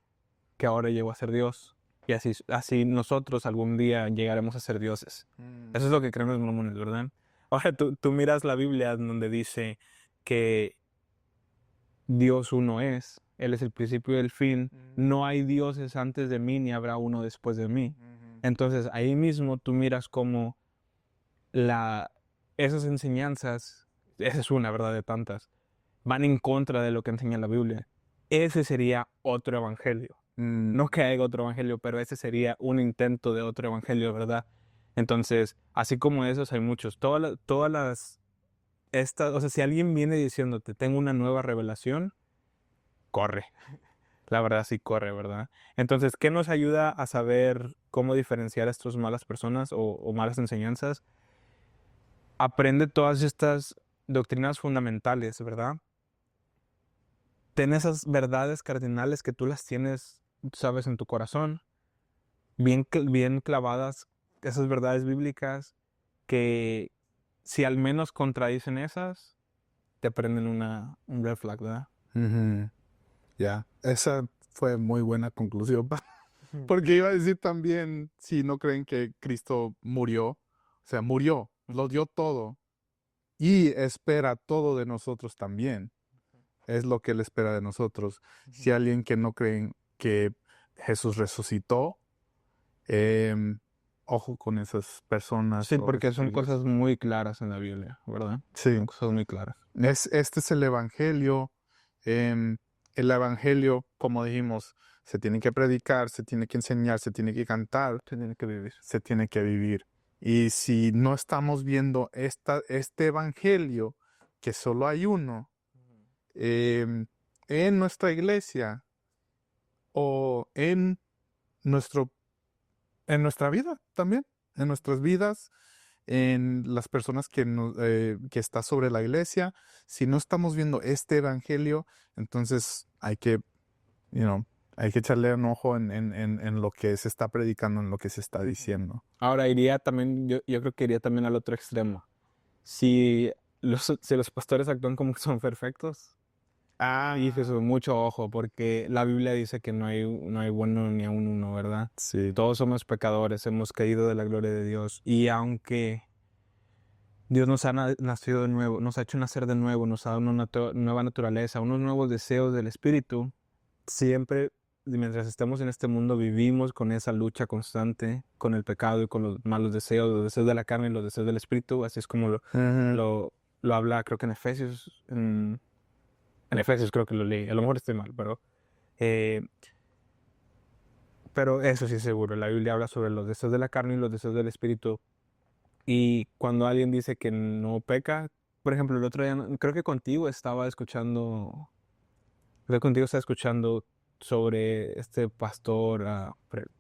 que ahora llegó a ser Dios, y así nosotros algún día llegaremos a ser dioses. Eso es lo que creen los mormones, ¿verdad? Ahora tú miras la Biblia donde dice que Dios uno es, Él es el principio y el fin, no hay dioses antes de mí ni habrá uno después de mí. Entonces ahí mismo tú miras cómo esas enseñanzas, esa es una, ¿verdad? De tantas, van en contra de lo que enseña la Biblia. Ese sería otro evangelio. Mm. No que haya otro evangelio, pero ese sería un intento de otro evangelio, ¿verdad? Entonces, así como esos hay muchos. O sea, si alguien viene diciéndote, tengo una nueva revelación, corre. La verdad sí corre, ¿verdad? Entonces, ¿qué nos ayuda a saber cómo diferenciar a estas malas personas o malas enseñanzas? Aprende todas estas doctrinas fundamentales, ¿verdad? Ten esas verdades cardinales que tú las tienes, sabes, en tu corazón, bien clavadas, esas verdades bíblicas, que si al menos contradicen esas, te prenden un red flag, ¿verdad? Ujú. Ya, esa fue muy buena conclusión. Porque iba a decir también, si no creen que Cristo murió, o sea, murió, lo dio todo y espera todo de nosotros también. Es lo que Él espera de nosotros. Si alguien que no cree que Jesús resucitó, em, ojo con esas personas Sí, o porque esas son iglesias. cosas muy claras en la Biblia, ¿verdad? Son Sí, cosas muy claras. este es el Evangelio. em, el Evangelio, como dijimos, se tiene que predicar, se tiene que enseñar, se tiene que cantar, Se tiene que vivir. se tiene que vivir. Y si no estamos viendo este Evangelio, que solo hay uno, em, en nuestra iglesia o nuestro, en nuestra vida también, en nuestras vidas, en las personas que está sobre la iglesia, si no estamos viendo este Evangelio, entonces you know, hay que echarle un ojo en lo que se está predicando, en lo que se está diciendo. Ahora iría también, yo creo que iría también al otro extremo. Si si los pastores actúan como que son perfectos, y Jesús, mucho ojo, porque la Biblia dice que no hay bueno ni aun uno, ¿verdad? Sí. Todos somos pecadores, hemos caído de la gloria de Dios. Y aunque Dios nos ha nacido de nuevo, nos ha hecho nacer de nuevo, nos ha dado una nueva naturaleza, unos nuevos deseos del Espíritu, siempre, mientras estemos en este mundo, vivimos con esa lucha constante con el pecado y con los deseos de la carne y los deseos del Espíritu. Así es como Ujú. lo habla, creo que en Efesios, en Efesios creo que lo leí, a lo mejor estoy mal, eh, pero eso sí es seguro, la Biblia habla sobre los deseos de la carne y los deseos del Espíritu. Y cuando alguien dice que no peca, por ejemplo, el otro día, creo que contigo estaba escuchando sobre este pastor,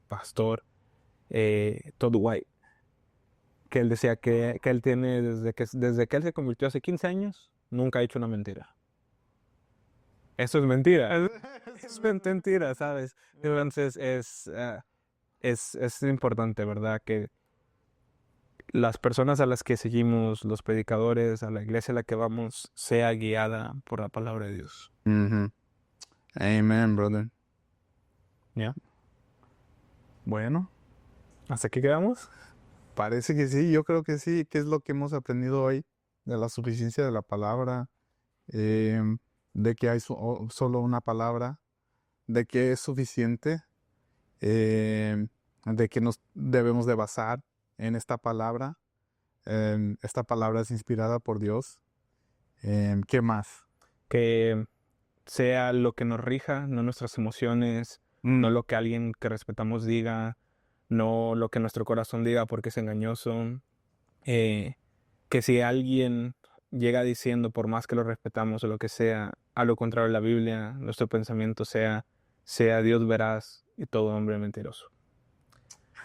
pastor Todd White, que él decía que él tiene, desde que él se convirtió hace 15 años, nunca ha hecho una mentira. Eso es mentira. Es mentira, ¿sabes? Entonces es importante, ¿verdad? Que las personas a las que seguimos, los predicadores, a la iglesia a la que vamos, sea guiada por la palabra de Dios. Ujú. Amen, brother. ¿Ya? Bueno, ¿Hasta aquí quedamos? parece que sí, yo creo que sí, que es lo que hemos aprendido hoy de la suficiencia de la palabra, em, de que hay solo una palabra, de que es suficiente, em, de que nos debemos de basar en esta palabra. Esta palabra es inspirada por Dios. ¿Qué más? Que sea lo que nos rija, no nuestras emociones, no Mm, lo que alguien que respetamos diga, no lo que nuestro corazón diga porque es engañoso. Eh, que si alguien llega diciendo, por más que lo respetamos o lo que sea, a lo contrario de la Biblia, nuestro pensamiento sea Dios veraz y todo hombre mentiroso.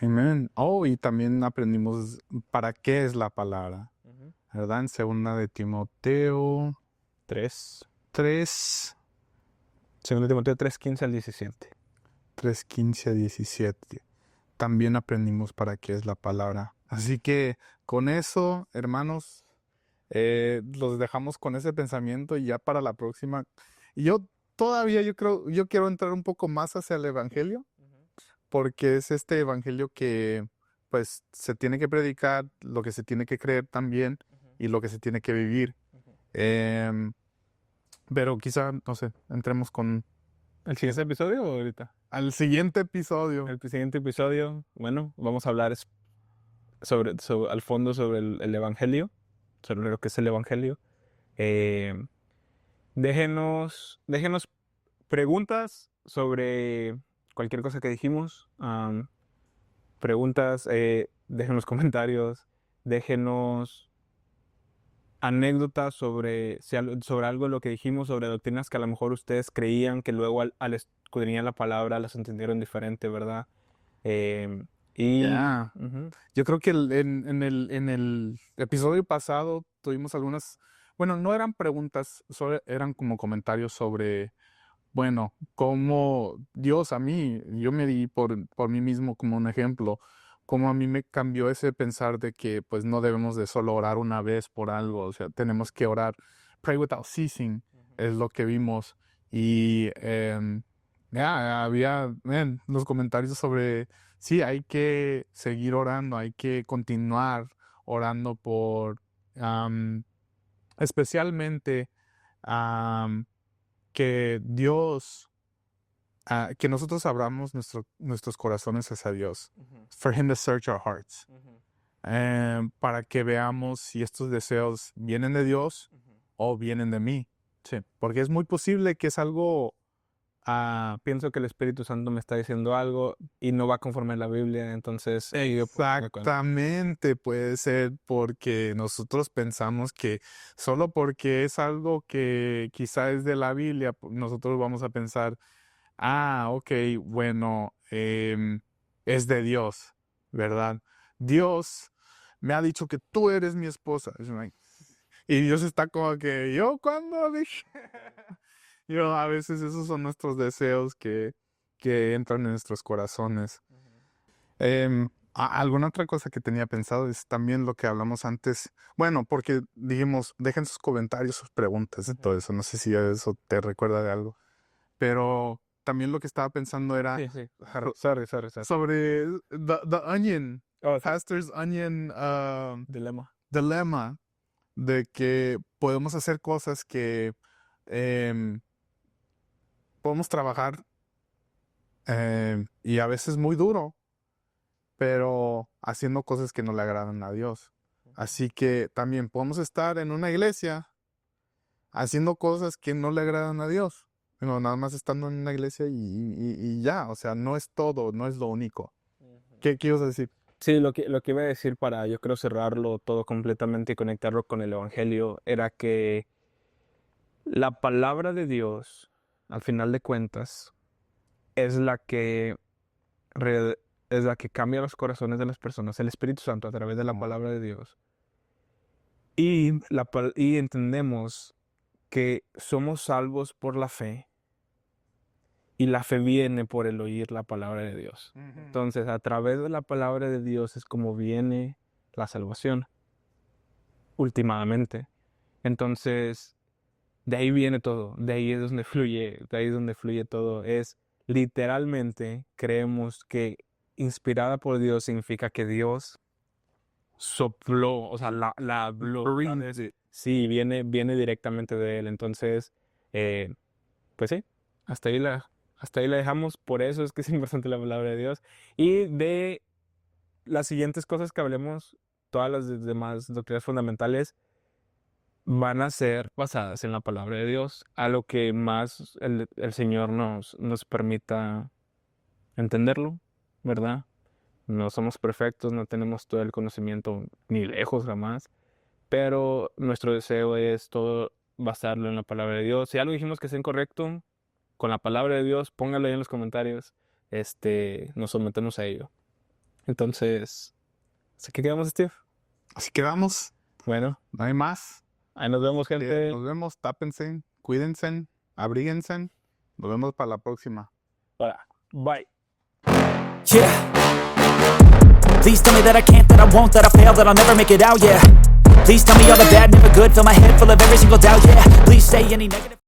Amen. Oh, y también aprendimos para qué es la palabra, ¿verdad? En segunda de Timoteo 3. 3, 2 Timoteo 3:15 al 17. 15 a 17. También aprendimos para qué es la palabra. Así que con eso, hermanos, los dejamos con ese pensamiento y ya para la próxima. Y yo quiero entrar un poco más hacia el Evangelio, porque es este Evangelio que pues se tiene que predicar, lo que se tiene que creer también y lo que se tiene que vivir. Em, pero quizá, no sé, entremos ¿El siguiente episodio o ahorita? al siguiente episodio. El siguiente episodio, bueno, vamos a hablar al fondo sobre el Evangelio, sobre lo que es el Evangelio. Eh, déjenos preguntas sobre cualquier cosa que dijimos. Preguntas, déjenos comentarios, déjenos anécdotas sobre algo de lo que dijimos, sobre doctrinas que a lo mejor ustedes creían que luego al escudriñar la palabra las entendieron diferente, ¿verdad? Eh, y Ya. ujú, Yo creo que en el episodio pasado tuvimos algunas, bueno, no eran preguntas, eran como comentarios sobre, bueno, cómo Dios a mí, yo me di por mí mismo como un ejemplo, cómo a mí me cambió ese pensar de que pues no debemos de solo orar una vez por algo, o sea, tenemos que orar pray without ceasing, es lo que vimos. Y había los comentarios sobre, sí, hay que seguir orando, hay que continuar orando por, especialmente que Dios, que nosotros abramos nuestros corazones hacia Dios. For Him to search our hearts. Para que veamos si estos deseos vienen de Dios o vienen de mí. Sí. Porque es muy posible que es algo... pienso que el Espíritu Santo me está diciendo algo y no va conforme a la Biblia, entonces... Exactamente, puede ser porque nosotros pensamos que solo porque es algo que quizá es de la Biblia, nosotros vamos a pensar, ok, bueno, es de Dios, ¿verdad? Dios me ha dicho que tú eres mi esposa. Y Dios está como que, ¿yo cuándo dije? A veces esos son nuestros deseos que entran en nuestros corazones. Alguna otra cosa que tenía pensado es también lo que hablamos antes. Bueno, porque dijimos, dejen sus comentarios, sus preguntas y todo eso. No sé si eso te recuerda de algo. Pero también lo que estaba pensando era Sí. Sorry. sobre the onion, Oh, sí. Pastor's onion Dilema. de que podemos hacer cosas que podemos trabajar y a veces muy duro, pero haciendo cosas que no le agradan a Dios. Así que también podemos estar en una iglesia haciendo cosas que no le agradan a Dios. Nada más estando en una iglesia y ya, o sea, no es todo, no es lo único. ¿Qué ibas a decir? Sí, lo que iba a decir para, yo creo, cerrarlo todo completamente y conectarlo con el Evangelio era que la palabra de Dios, al final de cuentas, es la que cambia los corazones de las personas, el Espíritu Santo a través de la palabra de Dios. Y entendemos que somos salvos por la fe y la fe viene por el oír la palabra de Dios. Entonces, a través de la palabra de Dios es como viene la salvación, últimamente. Entonces, de ahí viene todo, de ahí es donde fluye todo. Es literalmente, creemos que inspirada por Dios significa que Dios sopló, o sea, la habló. Sí, viene directamente de Él. Entonces, pues sí, hasta ahí la dejamos. Por eso es que es importante la palabra de Dios. Y de las siguientes cosas que hablemos, todas las demás doctrinas fundamentales van a ser basadas en la palabra de Dios, a lo que más el Señor nos permita entenderlo, ¿verdad? No somos perfectos, no tenemos todo el conocimiento ni lejos jamás, pero nuestro deseo es todo basarlo en la palabra de Dios. Si algo dijimos que sea incorrecto con la palabra de Dios, póngalo ahí en los comentarios. Nos sometemos a ello. Entonces, ¿hasta qué quedamos, Steve? Así quedamos. Bueno, No hay más. ahí nos vemos, gente. Nos vemos, tápense, cuídense, abríguense. Nos vemos para la próxima. Hola, bye. Yeah. Please tell me that I can't, that I won't, that I fail, that I'll never make it out, yeah. Please tell me all the bad, never good, fill my head full of every single doubt, yeah. Please say any negative